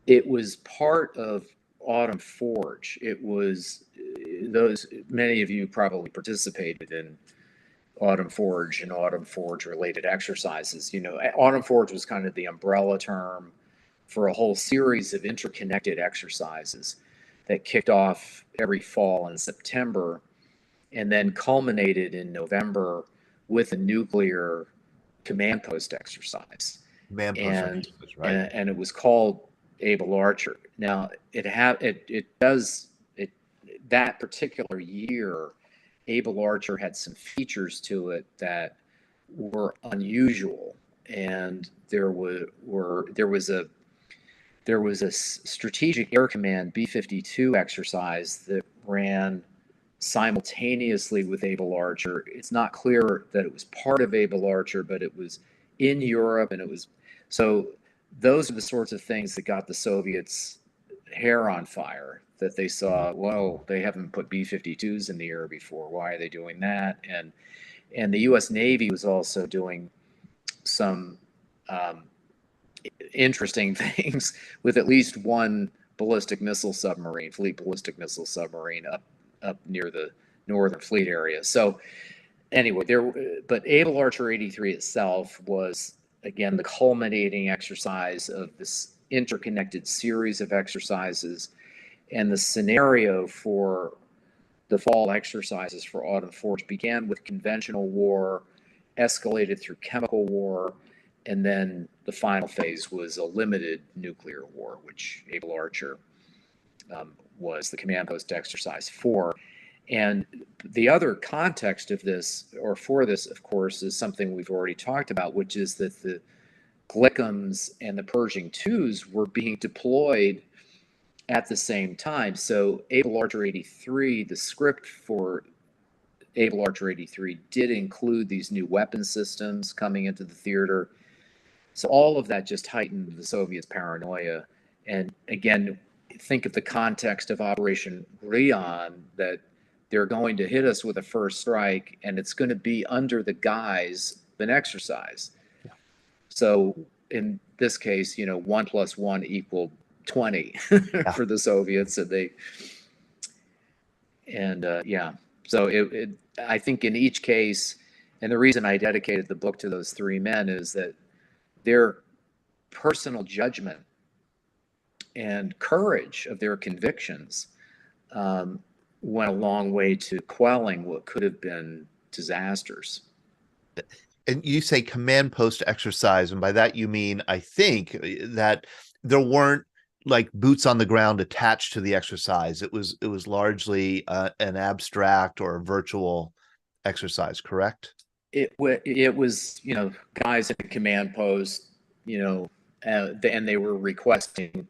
it was part of Autumn Forge. It was many of you probably participated in Autumn Forge and Autumn Forge related exercises. Autumn Forge was kind of the umbrella term for a whole series of interconnected exercises that kicked off every fall in September and then culminated in November with a nuclear command post exercise. Man post And, exercise, right? and it was called Able Archer. Now that particular year, Able Archer had some features to it that were unusual, and there was a strategic air command B-52 exercise that ran simultaneously with Able Archer. It's not clear that it was part of Able Archer, but it was in Europe, and it was so. Those are the sorts of things that got the Soviets' hair on fire. That they saw, whoa, they haven't put B-52s in the air before. Why are they doing that? And the U.S. Navy was also doing some interesting things with at least one fleet ballistic missile submarine up near the Northern Fleet area. So anyway, but Able Archer 83 itself was, again, the culminating exercise of this interconnected series of exercises, and the scenario for the fall exercises for Autumn Forge began with conventional war, escalated through chemical war, and then the final phase was a limited nuclear war, which Able Archer was the command post exercise for. And the other context of this, or for this, of course, is something we've already talked about, which is that the Glickums and the Pershing IIs were being deployed at the same time. So Able Archer 83, the script for Able Archer 83 did include these new weapon systems coming into the theater. So all of that just heightened the Soviets' paranoia. And again, think of the context of Operation Rion, that they're going to hit us with a first strike, and it's going to be under the guise of an exercise. Yeah. So in this case, 1 + 1 = 20 for the Soviets, so I think in each case, and the reason I dedicated the book to those three men is that their personal judgment and courage of their convictions went a long way to quelling what could have been disasters. And you say command post exercise, and by that you mean, I think, that there weren't like boots on the ground attached to the exercise. It was largely an abstract or a virtual exercise, correct? It was, guys at the command post, and they were requesting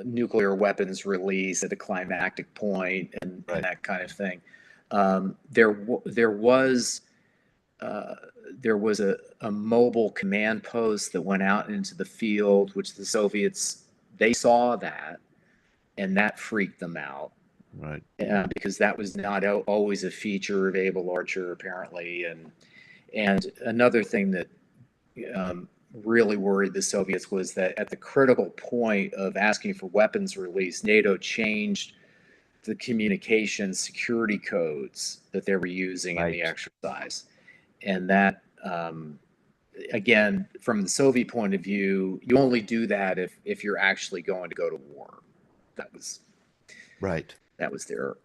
nuclear weapons release at a climactic point and that kind of thing. There was a mobile command post that went out into the field, which the Soviets, they saw that, and that freaked them out. Right. Because that was not always a feature of Able Archer, apparently. And another thing that really worried the Soviets was that at the critical point of asking for weapons release, NATO changed the communication security codes that they were using in the exercise. And that, again, from the Soviet point of view, you only do that if you're actually going to go to war. That was their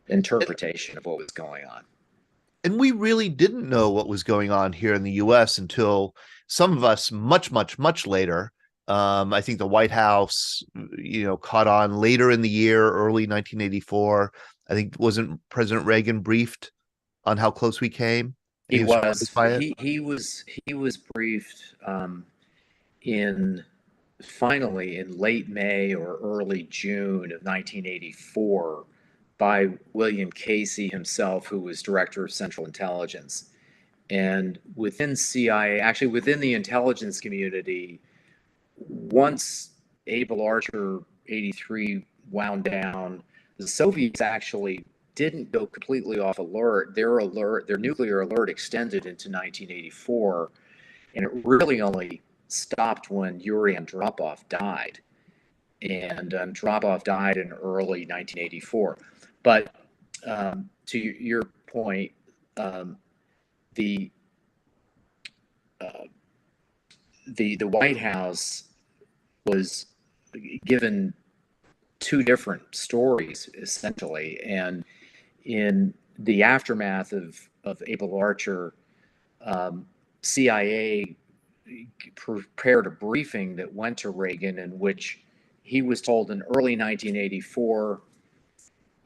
interpretation of what was going on. And we really didn't know what was going on here in the U.S. until some of us much, much, much later. I think the White House, caught on later in the year, early 1984. I think wasn't President Reagan briefed on how close we came? He was. He was briefed finally in late May or early June of 1984 by William Casey himself, who was director of Central Intelligence. And within CIA, actually within the intelligence community, once Able Archer 83 wound down, the Soviets actually didn't go completely off alert. Their nuclear alert extended into 1984, and it really only stopped when Yuri Andropov died. And Andropov died in early 1984. But to your point, the White House was given two different stories, essentially. And in the aftermath of Able Archer, CIA prepared a briefing that went to Reagan in which he was told in early 1984,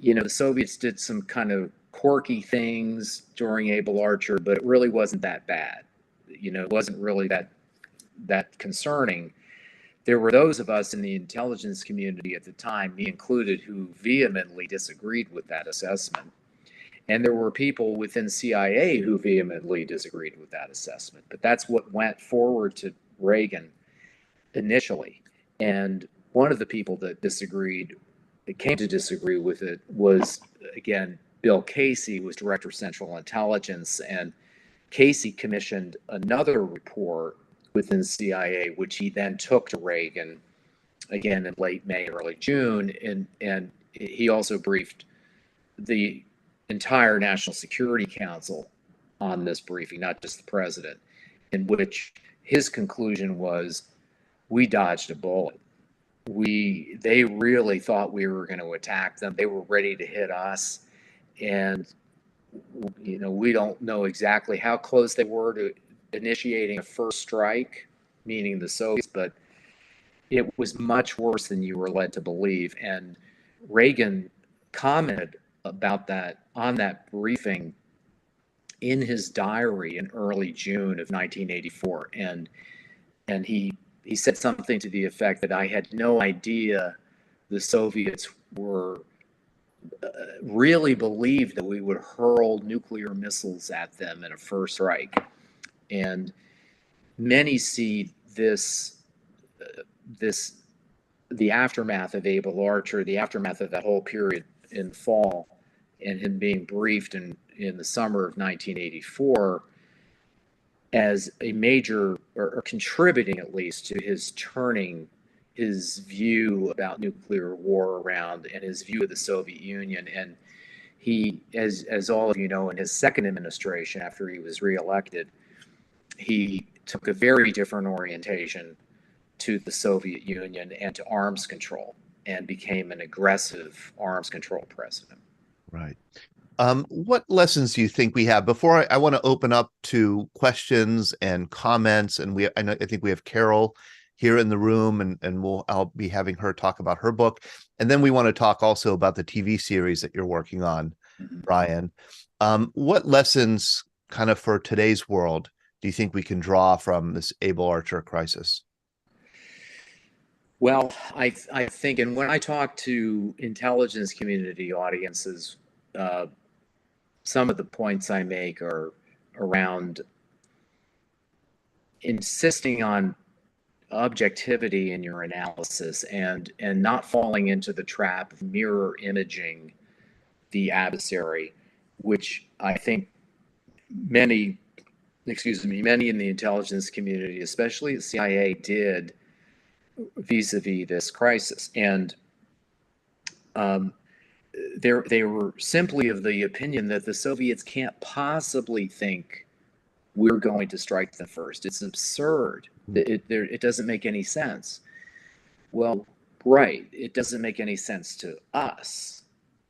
the Soviets did some kind of quirky things during Able Archer, but it really wasn't that bad. It wasn't really that concerning. There were those of us in the intelligence community at the time, me included, who vehemently disagreed with that assessment. And there were people within CIA who vehemently disagreed with that assessment. But that's what went forward to Reagan initially. And one of the people that came to disagree with it was, again, Bill Casey, who was director of Central Intelligence. And Casey commissioned another report within CIA, which he then took to Reagan, again, in late May, early June. And he also briefed the entire National Security Council on this briefing, not just the president, in which his conclusion was, we dodged a bullet. They really thought we were going to attack them. They were ready to hit us. And, we don't know exactly how close they were to initiating a first strike, meaning the Soviets, but it was much worse than you were led to believe. And Reagan commented about that on that briefing in his diary in early June of 1984. And he said something to the effect that I had no idea the Soviets were really believed that we would hurl nuclear missiles at them in a first strike. And many see the aftermath of Able Archer, the aftermath of that whole period in the fall, and him being briefed in the summer of 1984 as a major, or contributing at least to his turning his view about nuclear war around and his view of the Soviet Union. And he, as all of you know, in his second administration after he was reelected, he took a very different orientation to the Soviet Union and to arms control, and became an aggressive arms control president. Right. What lessons do you think we have? Before I want to open up to questions and comments, and I think we have Carol here in the room, and I'll be having her talk about her book, and then we want to talk also about the TV series that you're working on, Brian. What lessons, kind of for today's world, do you think we can draw from this Able Archer crisis? Well, I think, and when I talk to intelligence community audiences, uh, some of the points I make are around insisting on objectivity in your analysis and not falling into the trap of mirror imaging the adversary, which I think many, many in the intelligence community, especially the CIA, did vis-a-vis this crisis. And um, they were simply of the opinion that the Soviets can't possibly think we're going to strike them first. It's absurd. It doesn't make any sense. Well, right, it doesn't make any sense to us,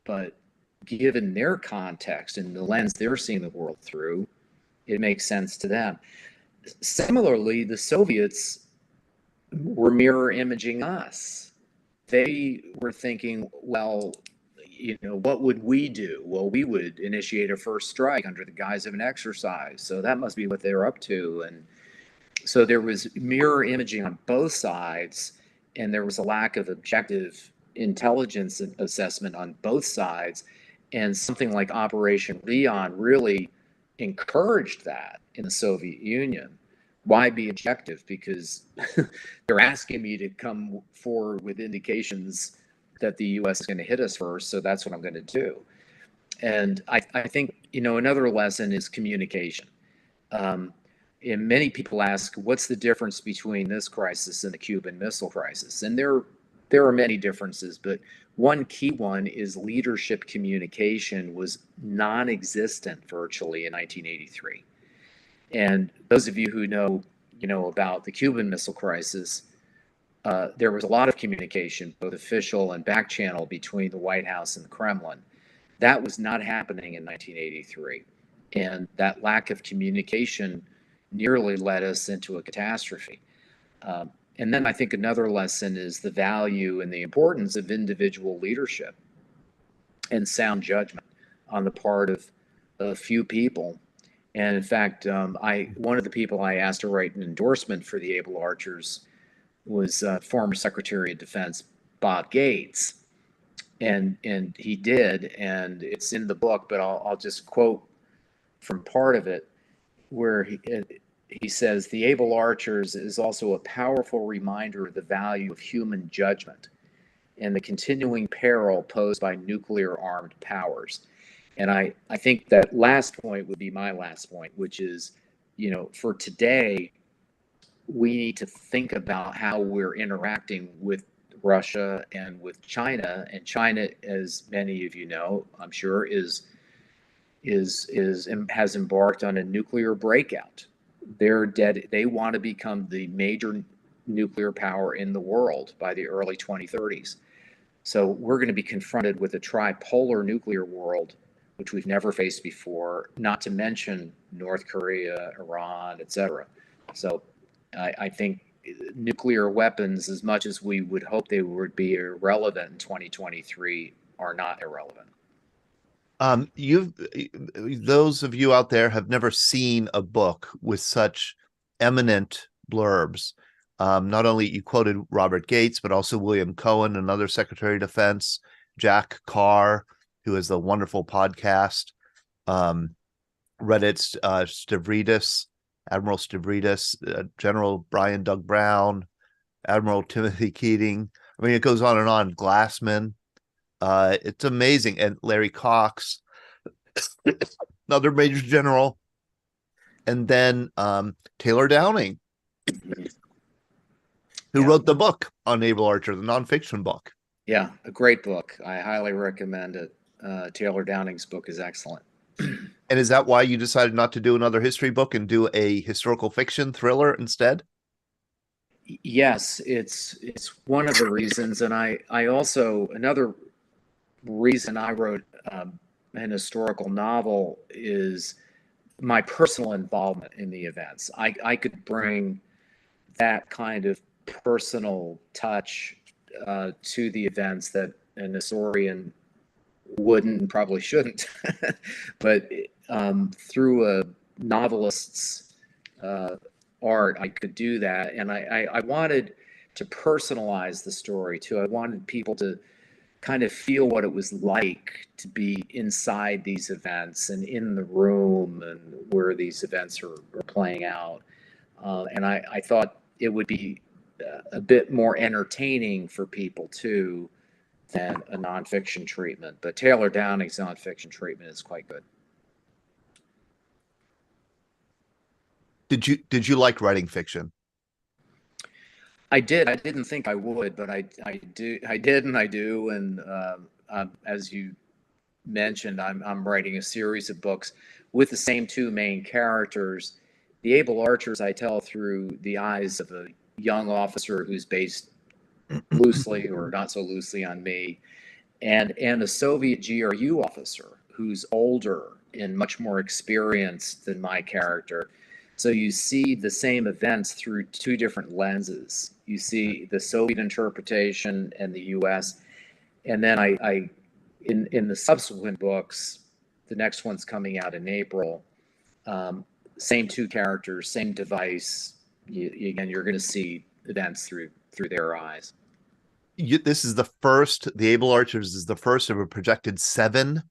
but given their context and the lens they're seeing the world through, it makes sense to them. Similarly, the Soviets were mirror imaging us. They were thinking, well, what would we do? Well, we would initiate a first strike under the guise of an exercise. So that must be what they're up to. And so there was mirror imaging on both sides, and there was a lack of objective intelligence assessment on both sides. And something like Operation Leon really encouraged that in the Soviet Union. Why be objective? Because they're asking me to come forward with indications that the US is going to hit us first, so that's what I'm going to do. And I think, another lesson is communication. And many people ask, what's the difference between this crisis and the Cuban Missile Crisis? And there are many differences, but one key one is leadership communication was non-existent virtually in 1983. And those of you who know, about the Cuban Missile Crisis, there was a lot of communication, both official and back channel, between the White House and the Kremlin. That was not happening in 1983. And that lack of communication nearly led us into a catastrophe. And then I think another lesson is the value and the importance of individual leadership and sound judgment on the part of a few people. And in fact, one of the people I asked to write an endorsement for the Able Archers was former Secretary of Defense Bob Gates, and he did, and it's in the book, but I'll just quote from part of it, where he says, the Able Archers is also a powerful reminder of the value of human judgment and the continuing peril posed by nuclear armed powers. And I think that last point would be my last point, which is, for today, we need to think about how we're interacting with Russia and with China. And China, as many of you know, I'm sure, has embarked on a nuclear breakout. They want to become the major nuclear power in the world by the early 2030s. So we're going to be confronted with a tripolar nuclear world, which we've never faced before, not to mention North Korea, Iran, etc. So I think nuclear weapons, as much as we would hope they would be irrelevant in 2023, are not irrelevant. Those of you out there have never seen a book with such eminent blurbs. Not only you quoted Robert Gates, but also William Cohen, another Secretary of Defense, Jack Carr, who has the wonderful podcast, Reddit's Stavridis, Admiral Stavridis, General Brian Doug Brown, Admiral Timothy Keating. I mean, it goes on and on. Glassman. It's amazing. And Larry Cox, another Major General. And then Taylor Downing, who wrote the book on Naval Archer, the nonfiction book. Yeah, a great book. I highly recommend it. Taylor Downing's book is excellent. And is that why you decided not to do another history book and do a historical fiction thriller instead? Yes, it's one of the reasons. And I also, another reason I wrote an historical novel is my personal involvement in the events. I could bring that kind of personal touch to the events that an historian wouldn't and probably shouldn't. But through a novelist's art, I could do that. And I wanted to personalize the story too. I wanted people to kind of feel what it was like to be inside these events and in the room and where these events are playing out. And I thought it would be a bit more entertaining for people too than a nonfiction treatment. But Taylor Downing's nonfiction treatment is quite good. Did you like writing fiction? I did. I didn't think I would, but I do. I did, and I do. And as you mentioned, I'm writing a series of books with the same two main characters. The Able Archers I tell through the eyes of a young officer who's based loosely or not so loosely on me, and a Soviet GRU officer who's older and much more experienced than my character. So you see the same events through two different lenses. You see the Soviet interpretation and the U.S. And then I in the subsequent books, the next one's coming out in April. Same two characters, same device. Again, you're going to see events through their eyes. This is the first. The Able Archers is the first of a projected 7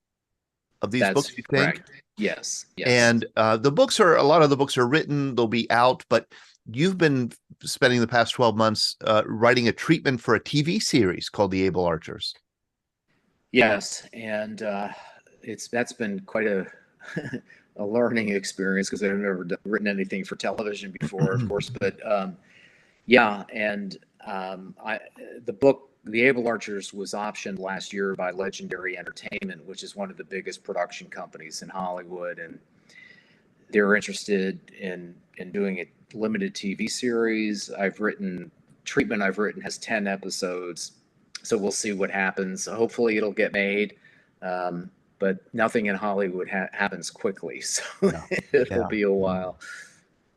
of these That's books. You think? correct. Yes. And a lot of the books are written, they'll be out, but you've been spending the past 12 months writing a treatment for a TV series called The Able Archers. Yes, and that's been quite a a learning experience because I've never written anything for television before, of course. But yeah, and the book The Able Archers was optioned last year by Legendary Entertainment, which is one of the biggest production companies in Hollywood, and they're interested in doing a limited TV series. Treatment I've written has 10 episodes, so we'll see what happens. Hopefully it'll get made, but nothing in Hollywood happens quickly, so it'll be a while.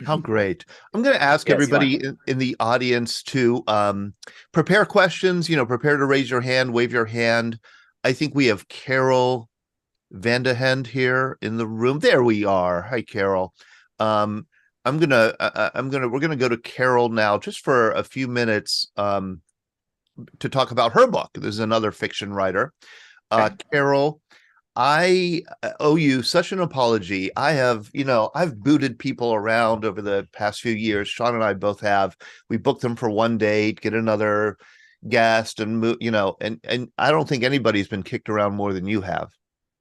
How great. I'm going to ask everybody in the audience to prepare questions, prepare to raise your hand, wave your hand. I think we have Carol Vandehend here in the room. There we are. Hi, Carol. we're going to go to Carol now just for a few minutes to talk about her book. This is another fiction writer. Carol, I owe you such an apology. I've booted people around over the past few years. Sean and I both have. We booked them for one date, get another guest, and and I don't think anybody's been kicked around more than you have.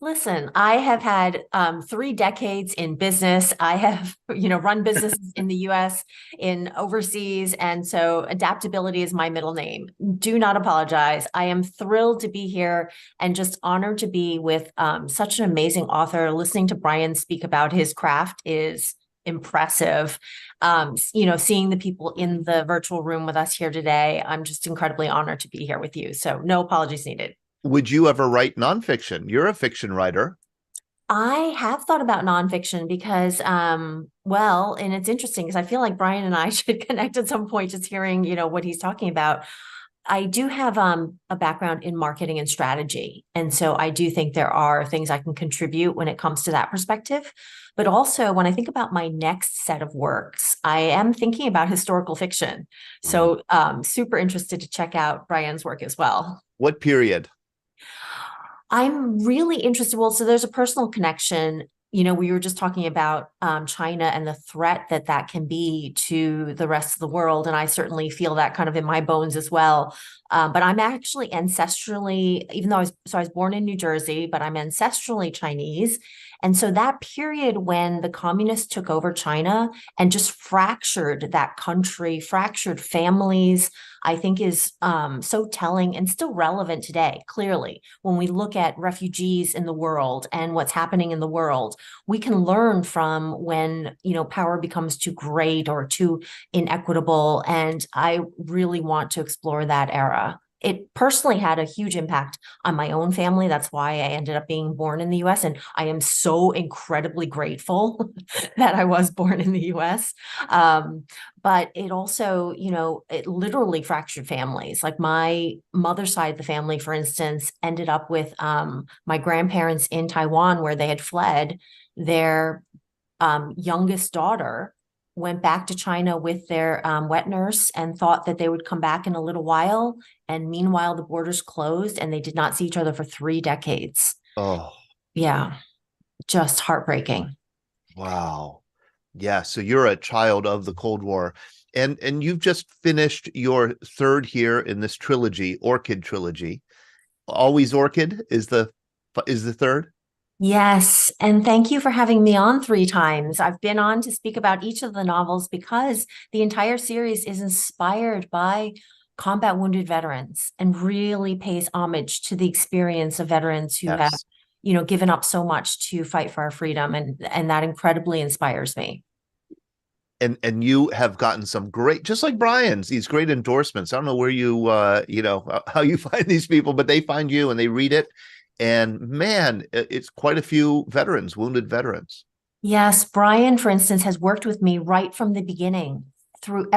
Listen, I have had 3 decades in business. I have, run businesses in the US, in overseas. And so adaptability is my middle name. Do not apologize. I am thrilled to be here and just honored to be with such an amazing author. Listening to Brian speak about his craft is impressive. Seeing the people in the virtual room with us here today, I'm just incredibly honored to be here with you. So no apologies needed. Would you ever write nonfiction? You're a fiction writer. I have thought about nonfiction because, and it's interesting because I feel like Brian and I should connect at some point, just hearing, what he's talking about. I do have a background in marketing and strategy. And so I do think there are things I can contribute when it comes to that perspective. But also when I think about my next set of works, I am thinking about historical fiction. So super interested to check out Brian's work as well. What period? I'm really interested. Well, so there's a personal connection. We were just talking about China and the threat that can be to the rest of the world. And I certainly feel that kind of in my bones as well. But I'm actually ancestrally, even though I was born in New Jersey, but I'm ancestrally Chinese. And so that period when the communists took over China and just fractured that country, fractured families, I think is so telling and still relevant today. Clearly, when we look at refugees in the world and what's happening in the world, we can learn from when, power becomes too great or too inequitable. And I really want to explore that era. It personally had a huge impact on my own family. That's why I ended up being born in the US. And I am so incredibly grateful that I was born in the US. But it also, it literally fractured families. Like my mother's side of the family, for instance, ended up with my grandparents in Taiwan, where they had fled. Their youngest daughter went back to China with their wet nurse and thought that they would come back in a little while. And meanwhile, the borders closed and they did not see each other for 3 decades. Oh, Yeah, just heartbreaking. wow. Yeah, so you're a child of the Cold War. And you've just finished your third here in this trilogy, Orchid trilogy. Always Orchid is the third? Yes, and thank you for having me on 3 times. I've been on to speak about each of the novels because the entire series is inspired by combat wounded veterans and really pays homage to the experience of veterans who have, Yes. given up so much to fight for our freedom, and that incredibly inspires me. And you have gotten some great, just like Brian's, these great endorsements. I don't know where you how you find these people, but they find you and they read it. And man, it's quite a few veterans, wounded veterans. Yes, Brian, for instance, has worked with me right from the beginning through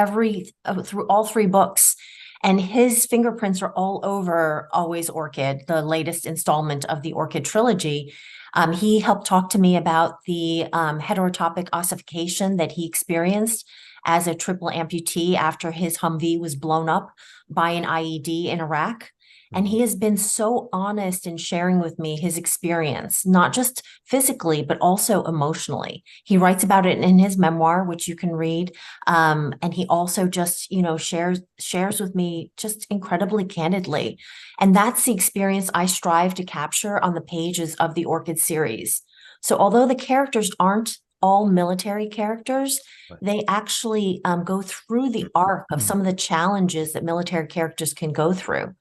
through all 3 books. And his fingerprints are all over Always Orchid, the latest installment of the Orchid trilogy. He helped talk to me about the heterotopic ossification that he experienced as a triple amputee after his Humvee was blown up by an IED in Iraq. And he has been so honest in sharing with me his experience, not just physically, but also emotionally. He writes about it in his memoir, which you can read. And he also just, shares with me just incredibly candidly. And that's the experience I strive to capture on the pages of the Orchid series. So although the characters aren't all military characters, Right. they actually go through the arc of some of the challenges that military characters can go through.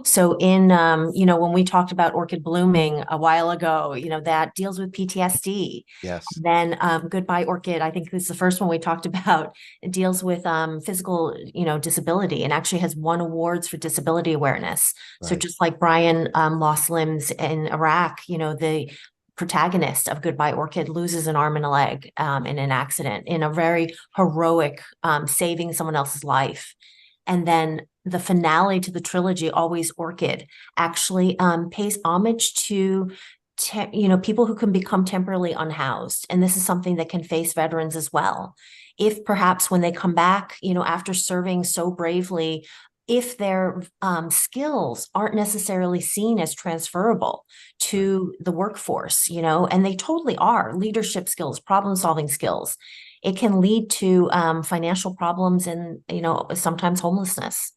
So in, when we talked about Orchid Blooming a while ago, that deals with PTSD. Yes. Then Goodbye Orchid, I think this is the first one we talked about. It deals with physical, disability, and actually has won awards for disability awareness. So Right. just like Brian lost limbs in Iraq, the protagonist of Goodbye Orchid loses an arm and a leg in an accident, in a very heroic saving someone else's life. And then the finale to the trilogy, Always Orchid, actually pays homage to people who can become temporarily unhoused. And this is something that can face veterans as well. If perhaps when they come back, after serving so bravely, if their skills aren't necessarily seen as transferable to the workforce, and they totally are, leadership skills, problem-solving skills, it can lead to financial problems and, sometimes homelessness.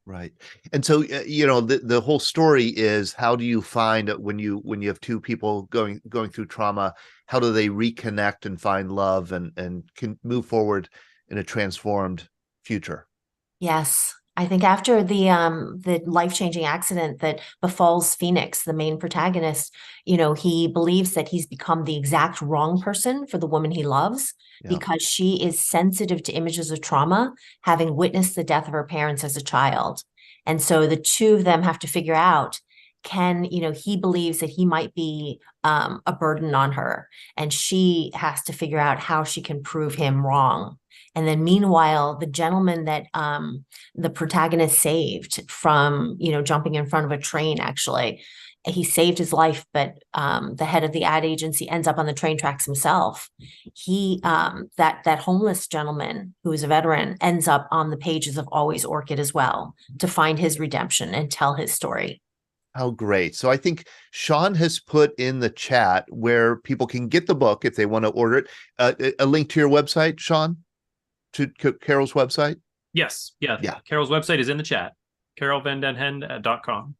Right. And so, the whole story is, how do you find when you have two people going through trauma, how do they reconnect and find love and can move forward in a transformed future? Yes. I think after the life-changing accident that befalls Phoenix, the main protagonist, he believes that he's become the exact wrong person for the woman he loves, Yeah. because she is sensitive to images of trauma, having witnessed the death of her parents as a child. And so the two of them have to figure out, he believes that he might be a burden on her, and she has to figure out how she can prove him wrong. And then meanwhile, the gentleman that the protagonist saved from, jumping in front of a train, actually, he saved his life, but the head of the ad agency ends up on the train tracks himself. That homeless gentleman who is a veteran ends up on the pages of Always Orchid as well, to find his redemption and tell his story. How great. So I think Sean has put in the chat where people can get the book if they want to order it. A link to your website, Sean? To Carol's website? Yes. Yeah. Yeah. Carol's website is in the chat. carolvandenhende.com.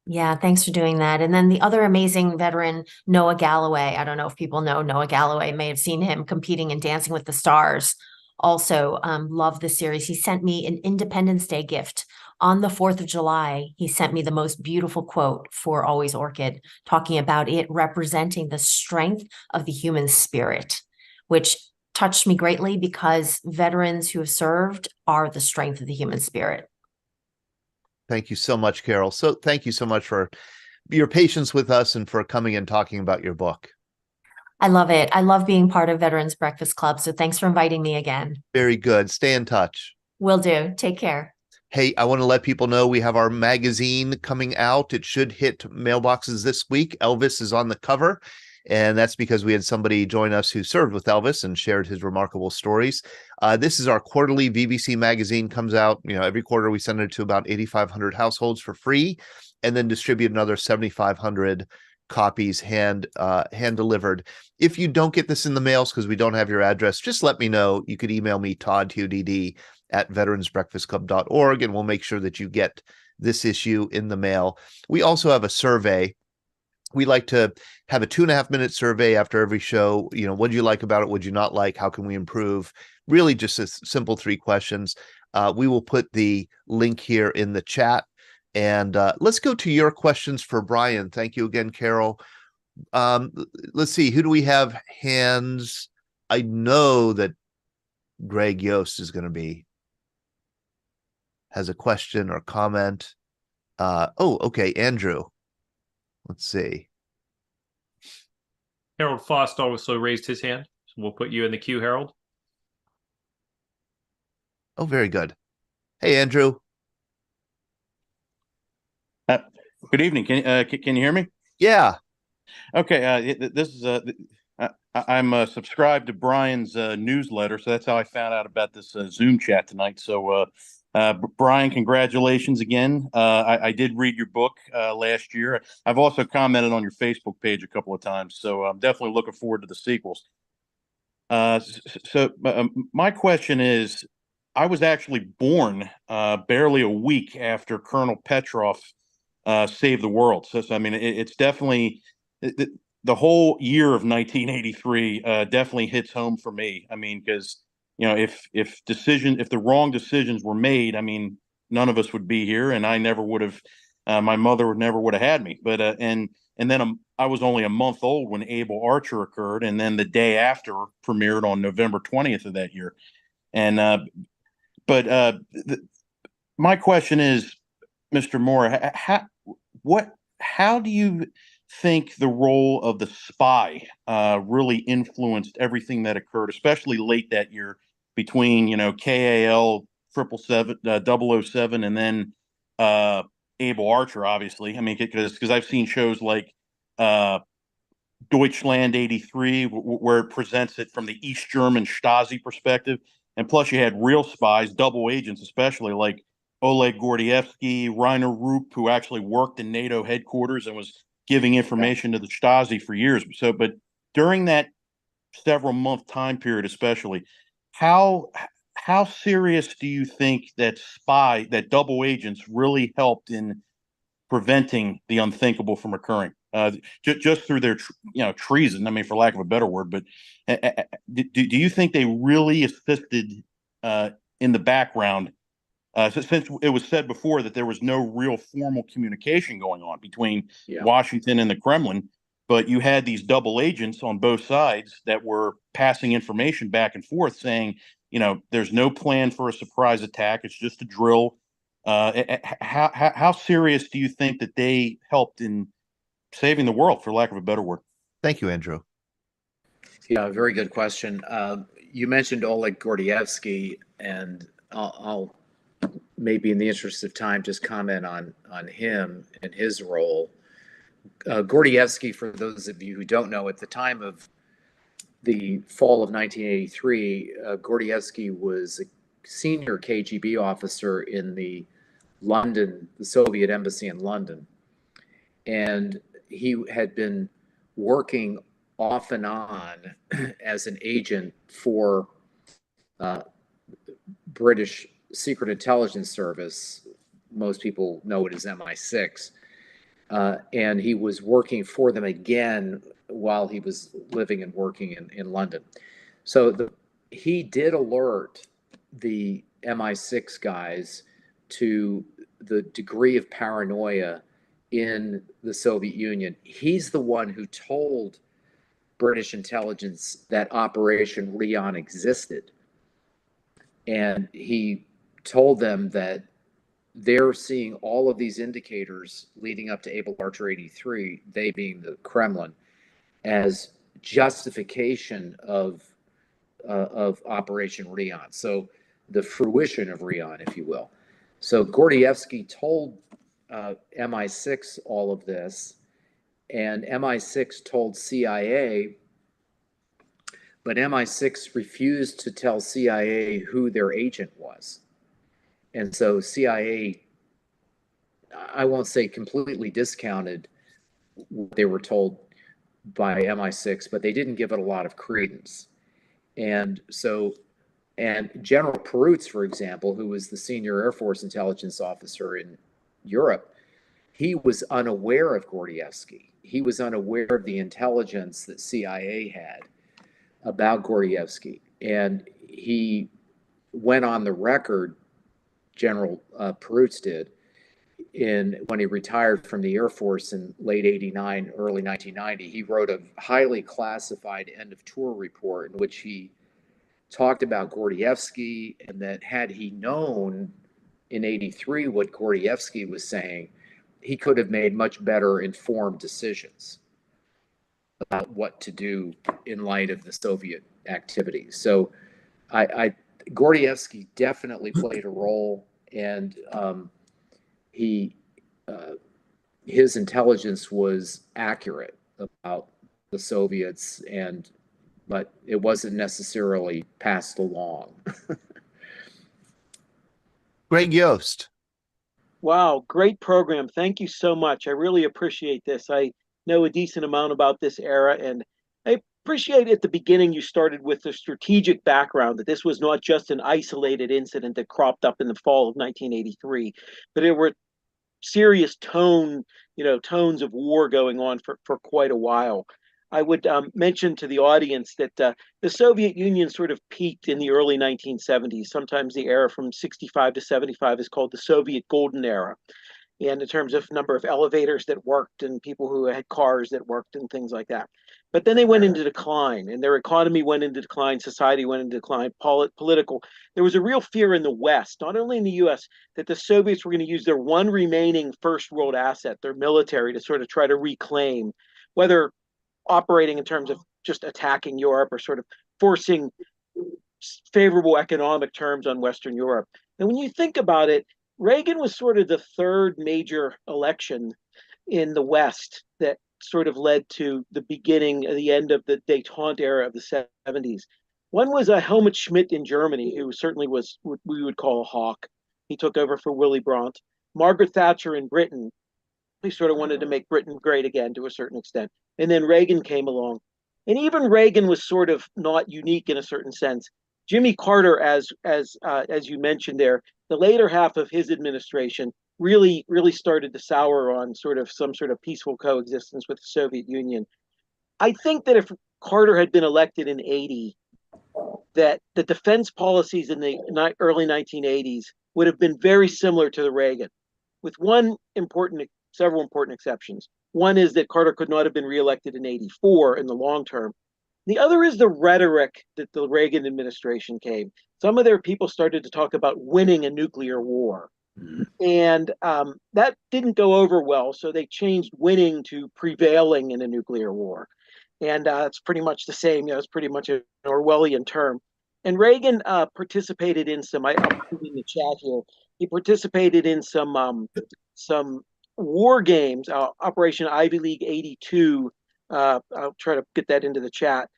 Yeah, thanks for doing that. And then the other amazing veteran, Noah Galloway. I don't know if people know Noah Galloway, may have seen him competing in Dancing with the Stars. Also, love the series. He sent me an Independence Day gift on the 4th of July. He sent me the most beautiful quote for Always Orchid, talking about it representing the strength of the human spirit, which touched me greatly because veterans who have served are the strength of the human spirit. Thank you so much, Carol. So thank you so much for your patience with us and for coming and talking about your book. I love it. I love being part of Veterans Breakfast Club. So thanks for inviting me again. Very good. Stay in touch. Will do. Take care. Hey, I want to let people know we have our magazine coming out. It should hit mailboxes this week. Elvis is on the cover. And that's because we had somebody join us who served with Elvis and shared his remarkable stories. This is our quarterly VBC magazine, comes out, every quarter. We send it to about 8,500 households for free, and then distribute another 7,500 copies hand delivered. If you don't get this in the mails because we don't have your address, just let me know. You could email me, Todd, TODD, at veteransbreakfastclub.org, and we'll make sure that you get this issue in the mail. We also have a survey. We like to have a 2.5-minute survey after every show. What do you like about it? What do you not like? How can we improve? Really just a simple 3 questions. We will put the link here in the chat. And let's go to your questions for Brian. Thank you again, Carol. Let's see. Who do we have hands? I know that Greg Yost is going to has a question or comment. Okay, Andrew. Let's see. Harold Fost also raised his hand. So we'll put you in the queue, Harold. Oh, very good. Hey, Andrew. Good evening. Can you hear me? Yeah. Okay. This is I'm subscribed to Brian's newsletter, so that's how I found out about this Zoom chat tonight. So, Brian, congratulations again. I did read your book last year. I've also commented on your Facebook page a couple of times, so I'm definitely looking forward to the sequels. My question is, I was actually born barely a week after Colonel Petrov saved the world. So I mean, it's definitely the whole year of 1983 definitely hits home for me. I mean, because if the wrong decisions were made, I mean, none of us would be here, and I never would have. My mother never would have had me. But and then I was only a month old when Able Archer occurred, and then the day after premiered on November 20th of that year. And my question is, Mr. Morra, how do you think the role of the spy really influenced everything that occurred, especially late that year between KAL 007, and then Able Archer, obviously. I mean, because I've seen shows like Deutschland 83, where it presents it from the East German Stasi perspective, and plus you had real spies, double agents, especially like Oleg Gordievsky, Rainer Rupp, who actually worked in NATO headquarters and was giving information to the Stasi for years. So, but during that several month time period, especially, how serious do you think that double agents really helped in preventing the unthinkable from occurring? Just through their treason, I mean, for lack of a better word. But do you think they really assisted in the background? Since it was said before that there was no real formal communication going on between Washington and the Kremlin, but you had these double agents on both sides that were passing information back and forth saying, there's no plan for a surprise attack. It's just a drill. How serious do you think that they helped in saving the world, for lack of a better word? Thank you, Andrew. Yeah, very good question. You mentioned Oleg Gordievsky, and I'll maybe in the interest of time just comment on him and his role. Gordievsky, for those of you who don't know, at the time of the fall of 1983, Gordievsky was a senior KGB officer in the Soviet embassy in London. And he had been working off and on as an agent for British Secret Intelligence Service. Most people know it as MI6. And he was working for them again while he was living and working in London. So he did alert the MI6 guys to the degree of paranoia in the Soviet Union. He's the one who told British intelligence that Operation Rion existed. And he told them that they're seeing all of these indicators leading up to Able Archer 83, they being the Kremlin, as justification of Operation Rion. So the fruition of Rion, if you will. So Gordievsky told MI6 all of this, and MI6 told CIA, but MI6 refused to tell CIA who their agent was. And so CIA, I won't say completely discounted what they were told by MI6, but they didn't give it a lot of credence. And so, and General Perutz, for example, who was the senior Air Force intelligence officer in Europe, he was unaware of Gordievsky. He was unaware of the intelligence that CIA had about Gordievsky. And he went on the record, General Perutz did, when he retired from the Air Force in late 89, early 1990, he wrote a highly classified end of tour report in which he talked about Gordievsky, and that had he known in 83 what Gordievsky was saying, he could have made much better informed decisions about what to do in light of the Soviet activities. So Gordievsky definitely played a role, and his intelligence was accurate about the Soviets, but it wasn't necessarily passed along. Greg Yost. Wow, great program. Thank you so much. I really appreciate this. I know a decent amount about this era, and I appreciate at the beginning you started with the strategic background, that this was not just an isolated incident that cropped up in the fall of 1983, but there were serious tones of war going on for quite a while. I would mention to the audience that the Soviet Union sort of peaked in the early 1970s. Sometimes the era from 65 to 75 is called the Soviet Golden Era. And in terms of number of elevators that worked and people who had cars that worked and things like that. But then they went into decline, and their economy went into decline, society went into decline, political. There was a real fear in the West, not only in the US, that the Soviets were going to use their one remaining first world asset, their military, to sort of try to reclaim, whether operating in terms of just attacking Europe or sort of forcing favorable economic terms on Western Europe. And when you think about it, Reagan was sort of the third major election in the West that sort of led to the end of the détente era of the 70s. One was Helmut Schmidt in Germany, who certainly was what we would call a hawk. He took over for Willy Brandt. Margaret Thatcher in Britain, he sort of wanted to make Britain great again to a certain extent. And then Reagan came along. And even Reagan was sort of not unique in a certain sense. Jimmy Carter, as you mentioned there, the later half of his administration really started to sour on some sort of peaceful coexistence with the Soviet Union. I think that if Carter had been elected in 80, that the defense policies in the early 1980s would have been very similar to the Reagan, with several important exceptions. One is that Carter could not have been reelected in 84 in the long term. The other is the rhetoric that the Reagan administration came. Some of their people started to talk about winning a nuclear war. And that didn't go over well. So they changed winning to prevailing in a nuclear war. And it's pretty much the same. It's pretty much an Orwellian term. And Reagan participated in I'll put in the chat here. He participated in some war games, Operation Ivy League 82. I'll try to get that into the chat.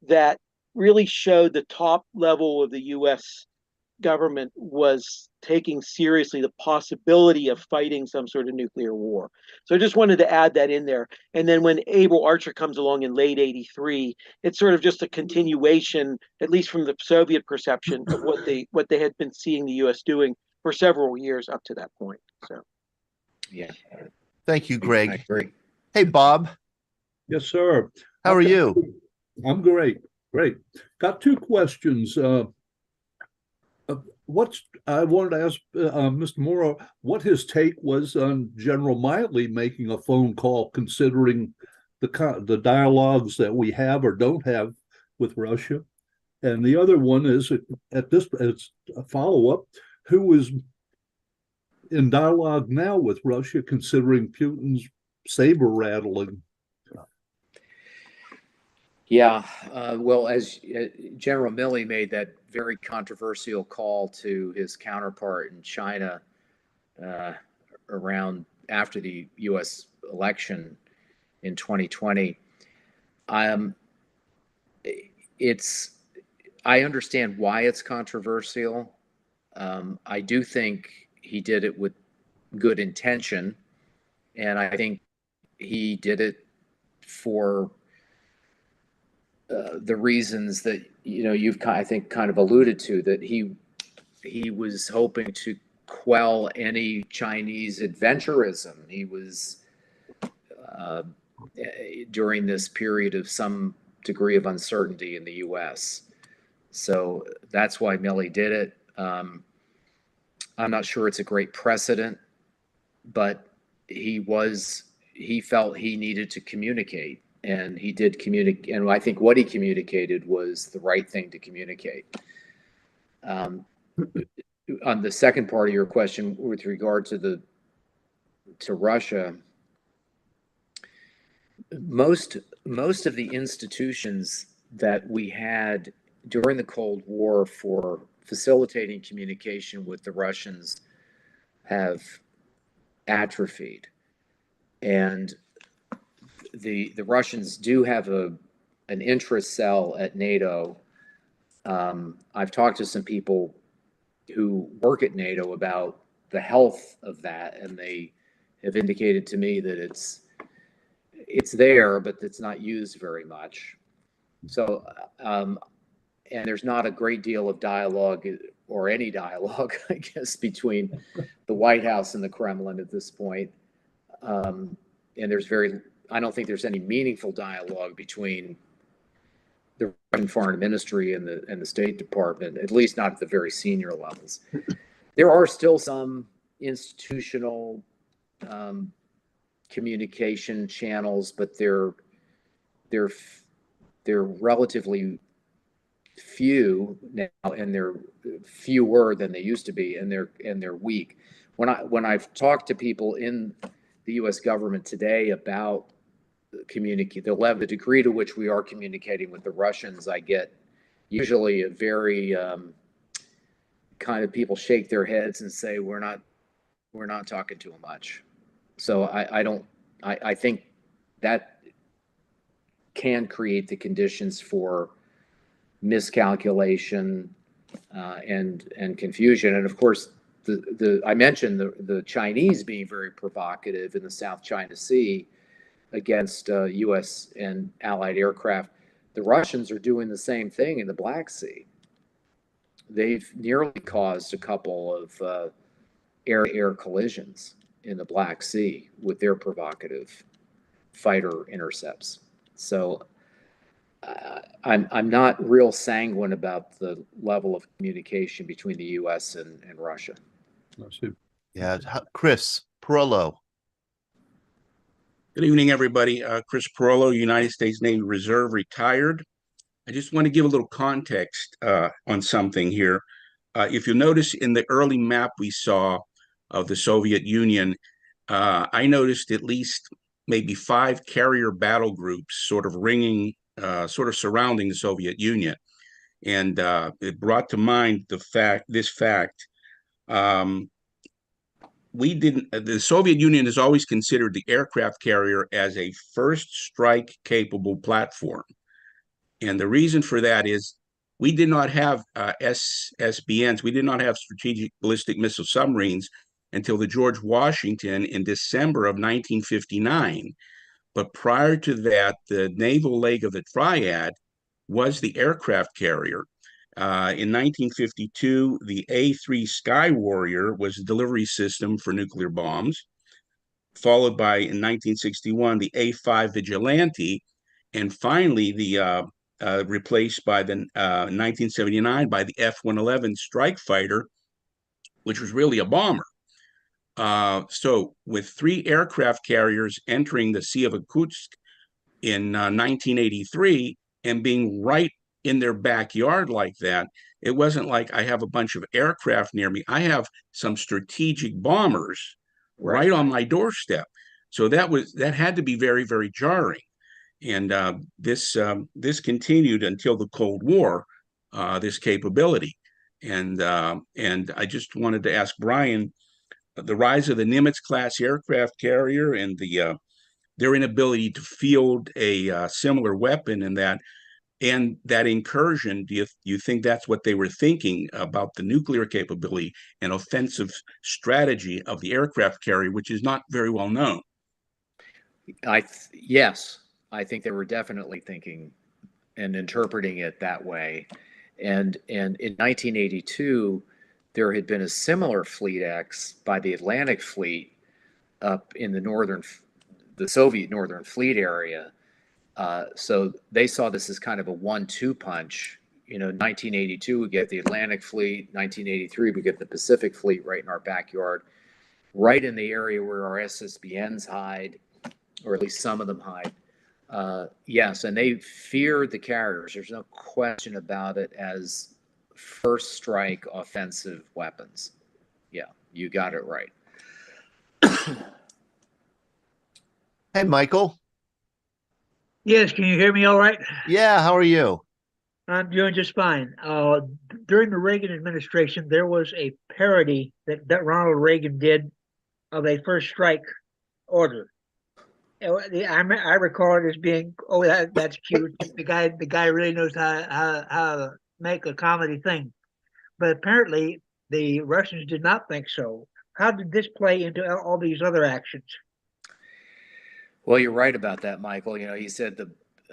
That really showed the top level of the U.S. government was taking seriously the possibility of fighting some sort of nuclear war. So I just wanted to add that in there. And then when Able Archer comes along in late 83, it's sort of just a continuation, at least from the Soviet perception, of what they had been seeing the U.S. doing for several years up to that point. So, yeah. Thank you, Greg. I agree. Hey, Bob. Yes, sir. How are you? I'm great. Great. Got two questions. I wanted to ask Mr. Morra what his take was on General Miley making a phone call, considering the dialogues that we have or don't have with Russia. And the other one is, it's a follow-up, who is in dialogue now with Russia, considering Putin's saber rattling? Yeah, well, as General Milley made that very controversial call to his counterpart in China around after the U.S. election, in 2020. I understand why it's controversial. I do think he did it with good intention, and I think he did it for the reasons that you've I think kind of alluded to, that he was hoping to quell any Chinese adventurism. He was during this period of some degree of uncertainty in the U.S. So that's why Milley did it. I'm not sure it's a great precedent, but he felt he needed to communicate, and he did communicate. And I think what he communicated was the right thing to communicate. On the second part of your question with regard to Russia, most of the institutions that we had during the Cold War for facilitating communication with the Russians have atrophied, and the Russians do have an interest cell at NATO. I've talked to some people who work at NATO about the health of that, and they have indicated to me that it's there, but it's not used very much. So, and there's not a great deal of dialogue, or any dialogue, I guess, between the White House and the Kremlin at this point. And I don't think there's any meaningful dialogue between the Russian Foreign Ministry and the State Department, at least not at the very senior levels. There are still some institutional communication channels, but they're relatively few now, and they're fewer than they used to be, and they're weak. When I've talked to people in the U.S. government today about the degree to which we are communicating with the Russians, I get usually a very kind of, people shake their heads and say we're not talking to them much. So I think that can create the conditions for miscalculation and confusion. And of course, I mentioned the Chinese being very provocative in the South China Sea against U.S. and allied aircraft. The Russians are doing the same thing in the Black Sea. They've nearly caused a couple of air-to-air collisions in the Black Sea with their provocative fighter intercepts. So I'm not real sanguine about the level of communication between the U.S. and Russia. Yeah, Chris Peril. Good evening, everybody. Chris Peril, United States Navy Reserve, retired. I just want to give a little context on something here. If you notice in the early map we saw of the Soviet Union, I noticed at least maybe 5 carrier battle groups sort of surrounding the Soviet Union. And it brought to mind this fact. The Soviet Union has always considered the aircraft carrier as a first strike capable platform. And the reason for that is we did not have SBNs. We did not have strategic ballistic missile submarines until the George Washington in December of 1959. But prior to that, the naval leg of the triad was the aircraft carrier. In 1952, the A-3 Sky Warrior was a delivery system for nuclear bombs, followed by, in 1961, the A-5 Vigilante, and finally replaced by 1979 by the F-111 Strike Fighter, which was really a bomber. So with 3 aircraft carriers entering the Sea of Okhotsk in 1983 and being right in their backyard like that, it wasn't like I have a bunch of aircraft near me. I have some strategic bombers right on my doorstep. So that had to be very, very jarring. And this continued until the Cold War, this capability. And I just wanted to ask Brian, the rise of the Nimitz class aircraft carrier and the their inability to field a similar weapon and that incursion, do you think that's what they were thinking about the nuclear capability and offensive strategy of the aircraft carrier, which is not very well known? Yes, I think they were definitely thinking and interpreting it that way. And in 1982, there had been a similar Fleet X by the Atlantic Fleet up in the Soviet Northern Fleet area. So they saw this as kind of a 1-2 punch. 1982 we get the Atlantic Fleet, 1983 we get the Pacific Fleet right in our backyard, right in the area where our SSBNs hide, or at least some of them hide. Yes, and they feared the carriers. There's no question about it, as first strike offensive weapons. Yeah, you got it right. Hey, Michael. Yes, can you hear me all right? Yeah, how are you? I'm doing just fine. During the Reagan administration, there was a parody that Ronald Reagan did of a first strike order. I recall it as being, oh, that's cute. The guy really knows how to make a comedy thing. But apparently, the Russians did not think so. How did this play into all these other actions? Well, you're right about that, Michael. He said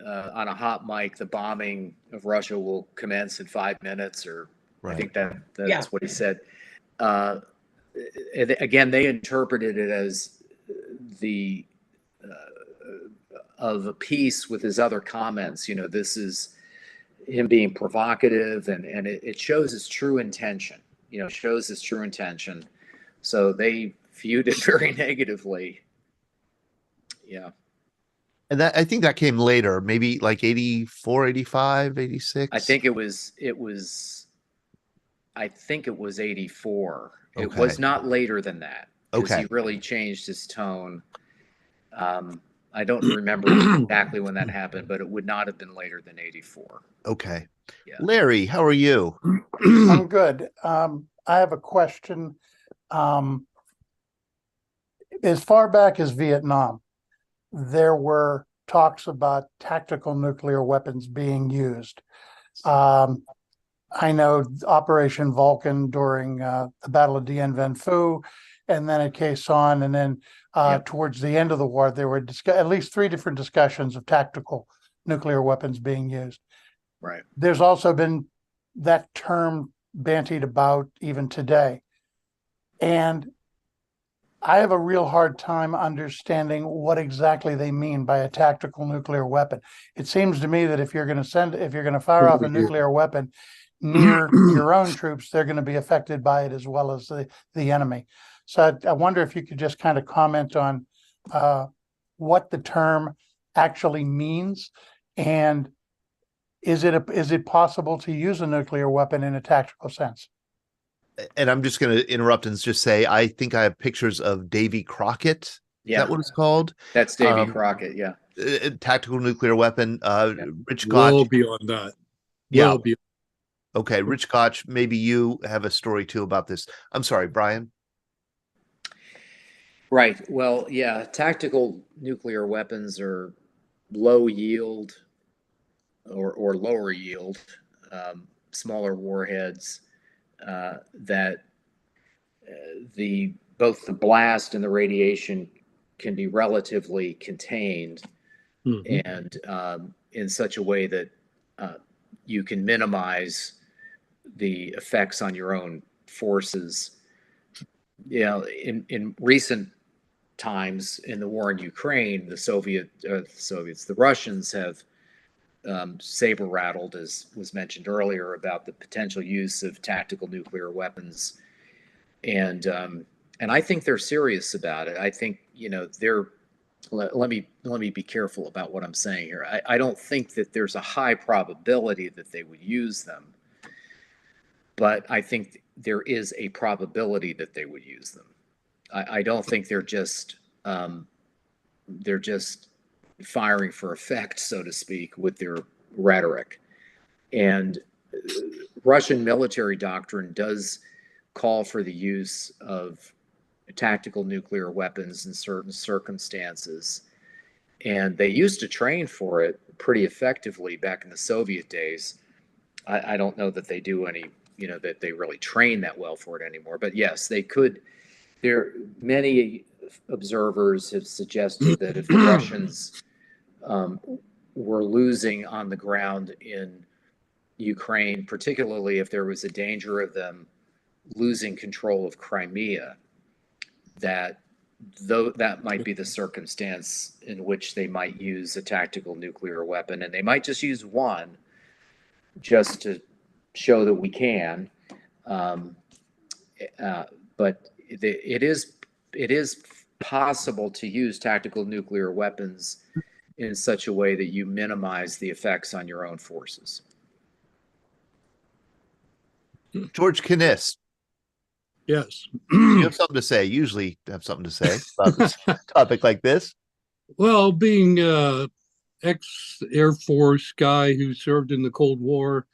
on a hot mic, the bombing of Russia will commence in 5 minutes, or right. I think that's what he said. Again, they interpreted it as the of a piece with his other comments. This is him being provocative, and it shows his true intention. Shows his true intention. So they viewed it very negatively. Yeah. And I think that came later, maybe like 84, 85, 86. I think it was 84. Okay. It was not later than that. Okay. He really changed his tone. I don't remember exactly when that happened, but it would not have been later than 84. Okay. Yeah. Larry, how are you? I'm good. I have a question. As far back as Vietnam, there were talks about tactical nuclear weapons being used. I know Operation Vulcan during the Battle of Dien Bien Phu, and then at Khe Sanh, and then towards the end of the war, there were at least 3 different discussions of tactical nuclear weapons being used. Right. There's also been that term bantied about even today. And I have a real hard time understanding what exactly they mean by a tactical nuclear weapon. It seems to me that if you're going to fire off a nuclear weapon near your own troops, they're going to be affected by it as well as the enemy. So I wonder if you could just kind of comment on what the term actually means, and is it possible to use a nuclear weapon in a tactical sense? And I'm just going to interrupt and just say, I think I have pictures of Davy Crockett. Yeah. Is that what it's called? That's Davy Crockett. Yeah. Tactical nuclear weapon. Rich Koch. Well beyond that. Yeah. Well beyond. Okay. Rich Koch, maybe you have a story too about this. I'm sorry, Brian. Right. Well, yeah. Tactical nuclear weapons are low yield or lower yield, smaller warheads. That both the blast and the radiation can be relatively contained, and in such a way that you can minimize the effects on your own forces. In recent times in the war in Ukraine, the Russians have saber rattled, as was mentioned earlier, about the potential use of tactical nuclear weapons, and I think they're serious about it. I think they're. Let me be careful about what I'm saying here. I don't think that there's a high probability that they would use them, but I think there is a probability that they would use them. I don't think they're just firing for effect, so to speak, with their rhetoric. And Russian military doctrine does call for the use of tactical nuclear weapons in certain circumstances. And they used to train for it pretty effectively back in the Soviet days. I don't know that they do any, that they really train that well for it anymore. But yes, they could. Many observers have suggested that if the Russians were losing on the ground in Ukraine, particularly if there was a danger of them losing control of Crimea, that might be the circumstance in which they might use a tactical nuclear weapon, and they might just use one just to show that we can. But it is possible to use tactical nuclear weapons in such a way that you minimize the effects on your own forces. George Kniss. Yes. You have something to say. Usually have something to say about this topic like this. Well, being ex-Air Force guy who served in the Cold War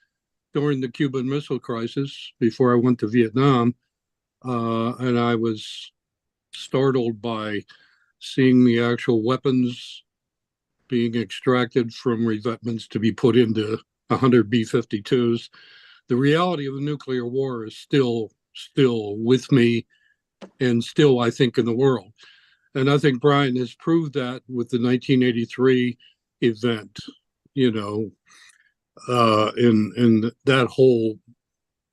during the Cuban Missile Crisis before I went to Vietnam, and I was startled by seeing the actual weapons being extracted from revetments to be put into 100 B-52s. The reality of the nuclear war is still with me and still, I think, in the world. And I think Brian has proved that with the 1983 event, in that whole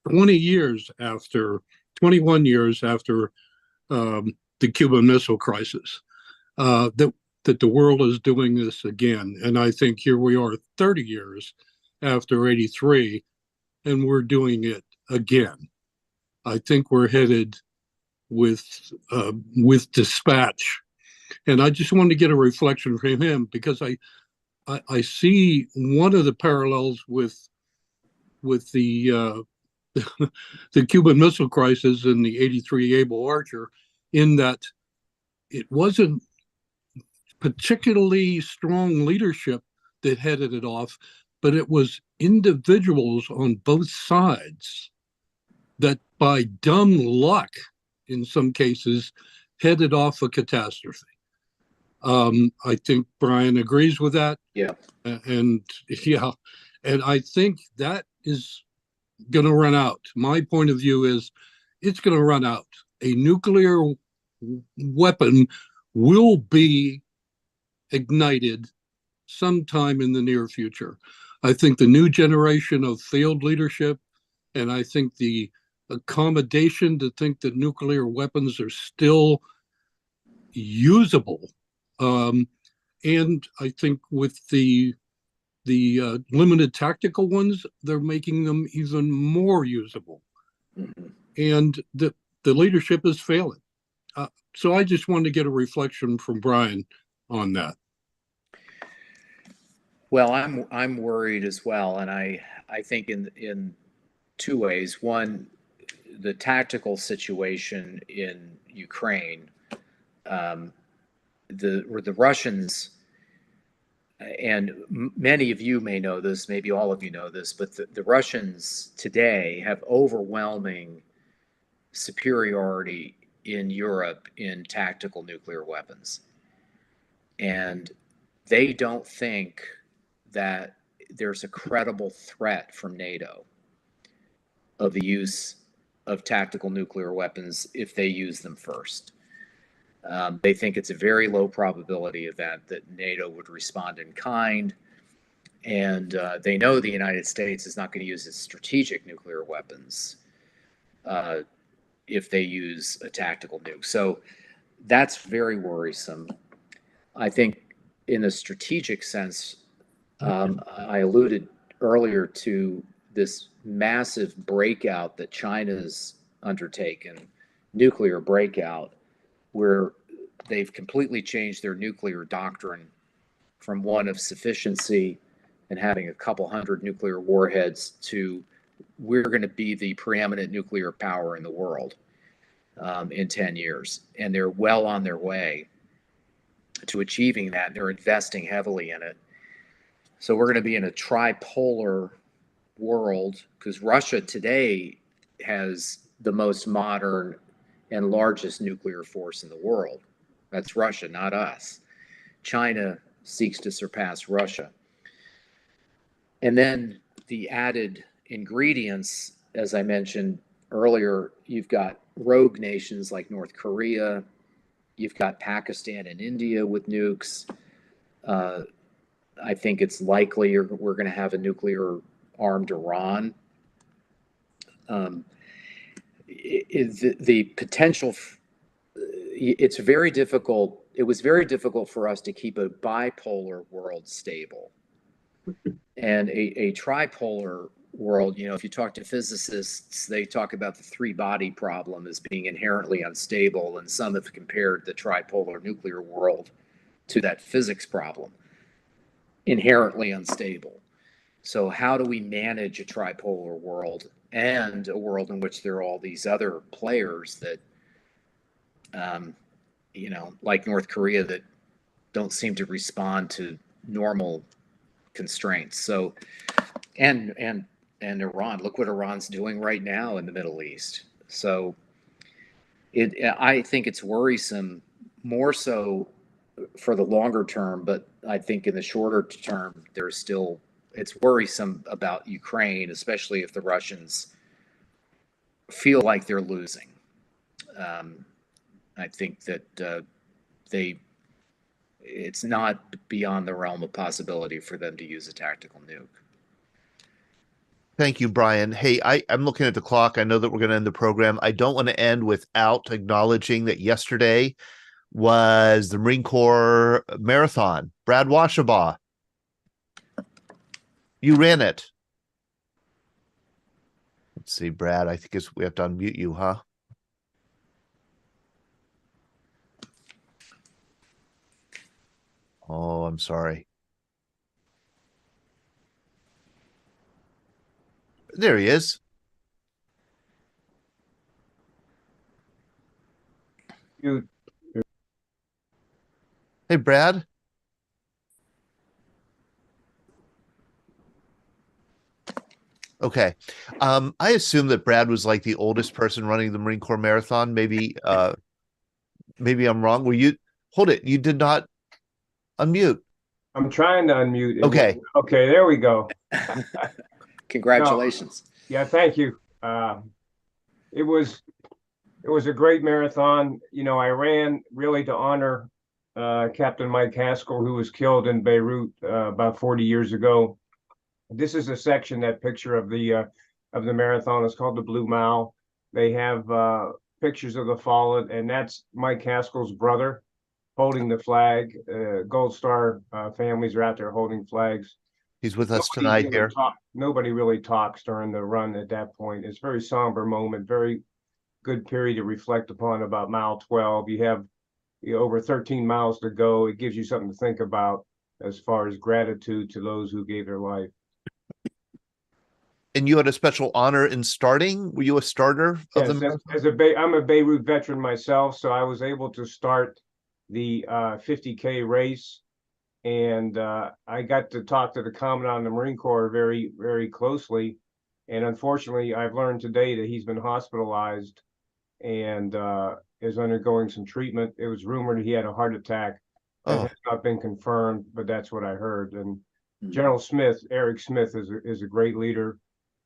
21 years after the Cuban Missile Crisis, that the world is doing this again. And I think here we are 30 years after 83, and we're doing it again. I think we're headed with dispatch. And I just wanted to get a reflection from him, because I see one of the parallels with the the Cuban Missile Crisis and the 83 Able Archer, in that it wasn't particularly strong leadership that headed it off, but it was individuals on both sides that, by dumb luck in some cases, headed off a catastrophe. I think Brian agrees with that. Yeah. And I think that is going to run out. My point of view is it's going to run out. A nuclear weapon will be ignited sometime in the near future. I think the new generation of field leadership, and I think the accommodation to think that nuclear weapons are still usable, and I think with the limited tactical ones, they're making them even more usable. Mm-hmm. And the leadership is failing. So I just wanted to get a reflection from Brian on that. Well, I'm worried as well, and I think in two ways. One, the tactical situation in Ukraine, the Russians, and many of you may know this, maybe all of you know this, but the Russians today have overwhelming superiority in Europe in tactical nuclear weapons. And they don't think that there's a credible threat from NATO of the use of tactical nuclear weapons if they use them first. They think it's a very low probability event that NATO would respond in kind. And they know the United States is not going to use its strategic nuclear weapons if they use a tactical nuke. So that's very worrisome. I think in a strategic sense, I alluded earlier to this massive breakout that China's undertaken, nuclear breakout, where they've completely changed their nuclear doctrine from one of sufficiency and having a couple hundred nuclear warheads to we're going to be the preeminent nuclear power in the world in 10 years. And they're well on their way to achieving that. They're investing heavily in it. So we're going to be in a tripolar world, because Russia today has the most modern and largest nuclear force in the world. That's Russia, not us. China seeks to surpass Russia. And then the added ingredients, as I mentioned earlier, you've got rogue nations like North Korea, you've got Pakistan and India with nukes. I think it's likely we're going to have a nuclear armed Iran. The potential, it's very difficult. It was very difficult for us to keep a bipolar world stable. And a tripolar world, you know, if you talk to physicists, they talk about the three-body problem as being inherently unstable, and some have compared the tripolar nuclear world to that physics problem, inherently unstable. So how do we manage a tripolar world and a world in which there are all these other players that, you know, like North Korea, that don't seem to respond to normal constraints? So, and Iran, look what Iran's doing right now in the Middle East. So I think it's worrisome, more so for the longer term, but I think in the shorter term, it's worrisome about Ukraine, especially if the Russians feel like they're losing. I think that it's not beyond the realm of possibility for them to use a tactical nuke. Thank you, Brian. Hey, I'm looking at the clock. I know that we're going to end the program. I don't want to end without acknowledging that yesterday was the Marine Corps Marathon. Brad Washabaugh, you ran it. Let's see, Brad, I think we have to unmute you, huh? Oh, I'm sorry. There he is. Hey, Brad. Okay. I assume that Brad was like the oldest person running the Marine Corps Marathon. Maybe I'm wrong. Hold it. You did not unmute. I'm trying to unmute. Okay. Okay, there we go. Congratulations. No, yeah, thank you. It was a great marathon. You know, I ran really to honor Captain Mike Haskell, who was killed in Beirut about 40 years ago. This is a section, that picture of the marathon is called the Blue Mile. They have pictures of the fallen, and that's Mike Haskell's brother holding the flag. Gold Star families are out there holding flags. He's with us tonight here. Nobody really talks during the run at that point. It's a very somber moment, very good period to reflect upon about mile 12. You have over 13 miles to go. It gives you something to think about as far as gratitude to those who gave their life. And you had a special honor in starting? Were you a starter of the marathon? I'm a Beirut veteran myself, so I was able to start the 50K race. And I got to talk to the Commandant of the Marine Corps very, very closely. And unfortunately, I've learned today that he's been hospitalized and is undergoing some treatment. It was rumored he had a heart attack. That has not been confirmed, but that's what I heard. And General Smith, Eric Smith, is a great leader.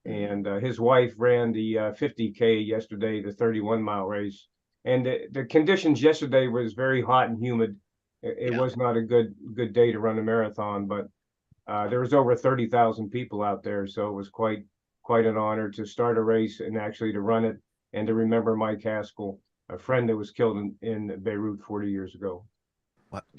And his wife ran the 50K yesterday, the 31-mile race. And the conditions yesterday was very hot and humid. It was not a good day to run a marathon, but there was over 30,000 people out there. So it was quite an honor to start a race and actually to run it and to remember Mike Haskell, a friend that was killed in Beirut 40 years ago.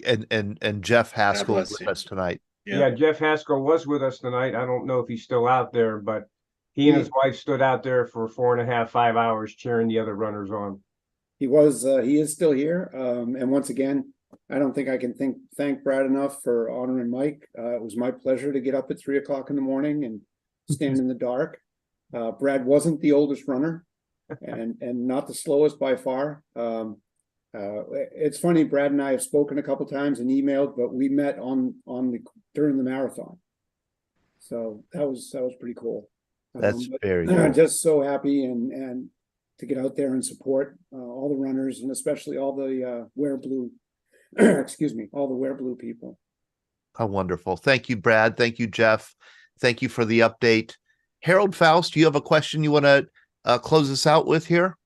And Jeff Haskell is with us tonight. Yeah, Jeff Haskell was with us tonight. I don't know if he's still out there, but he and his wife stood out there for 4.5, 5 hours cheering the other runners on. He is still here. And once again, I don't think I can thank Brad enough for honoring Mike. It was my pleasure to get up at 3 o'clock in the morning and stand in the dark. Brad wasn't the oldest runner and not the slowest by far. It's funny, Brad and I have spoken a couple times and emailed, but we met during the marathon. So that was pretty cool. That's very cool. Just so happy and to get out there and support all the runners, and especially all the wear blue, excuse me, all the wear blue people. How wonderful. Thank you, Brad. Thank you, Jeff. Thank you for the update. Harold Faust, do you have a question you want to close us out with here?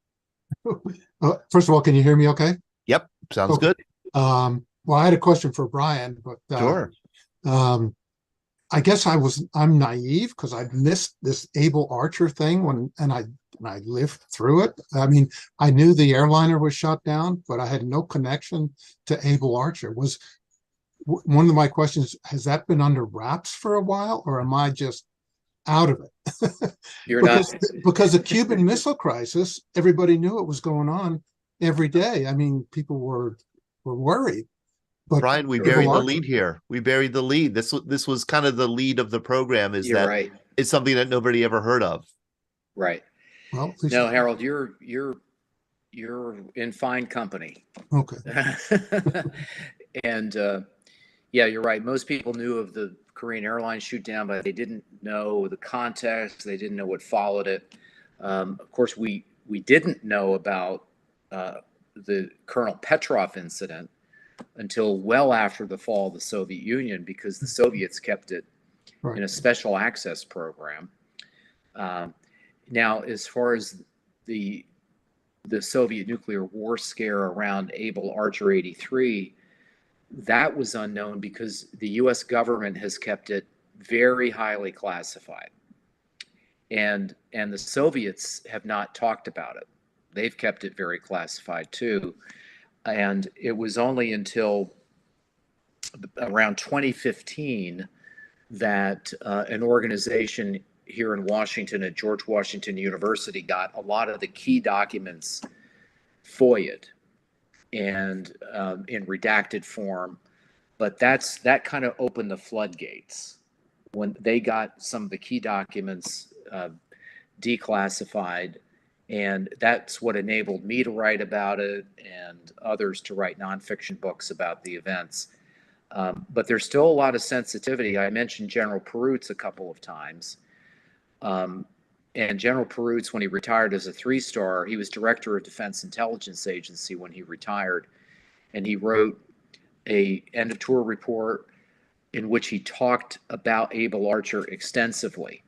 First of all, can you hear me okay? Yep, sounds Okay. good. Well, I had a question for Brian, but Sure. I guess I'm naive because I missed this Able Archer thing and I lived through it. I mean, I knew the airliner was shot down, but I had no connection to Able Archer. Was one of my questions, has that been under wraps for a while, or am I just out of it? You're because the Cuban Missile Crisis, everybody knew it was going on every day. I mean, people were worried. But Brian, we buried the lead here. We buried the lead. This was kind of the lead of the program. Is You're that right. It's something that nobody ever heard of. Right. Well, no, Harold, you're in fine company. Okay. And yeah, you're right. Most people knew of the Korean Airlines shoot down, but they didn't know the context. They didn't know what followed it. Of course, we didn't know about the Colonel Petrov incident until well after the fall of the Soviet Union, because the Soviets kept it in a special access program. Now, as far as the Soviet nuclear war scare around Able Archer 83, that was unknown because the U.S. government has kept it very highly classified, and the Soviets have not talked about it. They've kept it very classified too. And it was only until around 2015 that an organization here in Washington at George Washington University got a lot of the key documents FOIA'd and in redacted form. But that kind of opened the floodgates when they got some of the key documents declassified. And that's what enabled me to write about it and others to write nonfiction books about the events. But there's still a lot of sensitivity. I mentioned General Perutz a couple of times. And General Perutz, when he retired as a 3-star, he was director of Defense Intelligence Agency when he retired. And he wrote a end of tour report in which he talked about Able Archer extensively.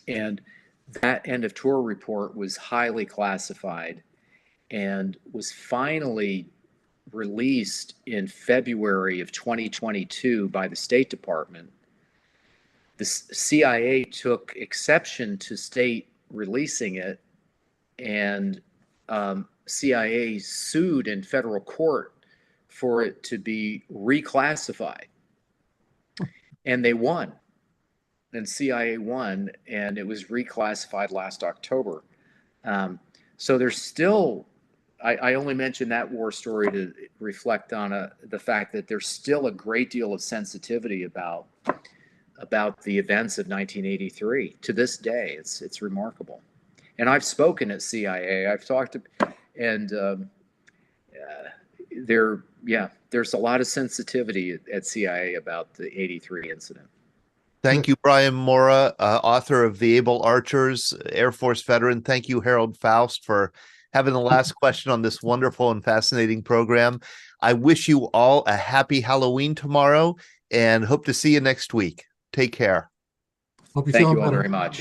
And that end of tour report was highly classified and was finally released in February of 2022 by the State Department. The CIA took exception to state releasing it, and CIA sued in federal court for it to be reclassified. And they won. And CIA won, and it was reclassified last October. So there's still, I only mention that war story to reflect on the fact that there's still a great deal of sensitivity about the events of 1983 to this day. It's remarkable. And I've spoken at CIA. I've talked to, and there's a lot of sensitivity at CIA about the 83 incident. Thank you, Brian Morra, author of The Able Archers, Air Force veteran. Thank you, Harold Faust, for having the last question on this wonderful and fascinating program. I wish you all a happy Halloween tomorrow and hope to see you next week. Take care. Hope you Thank feel you all better. very much.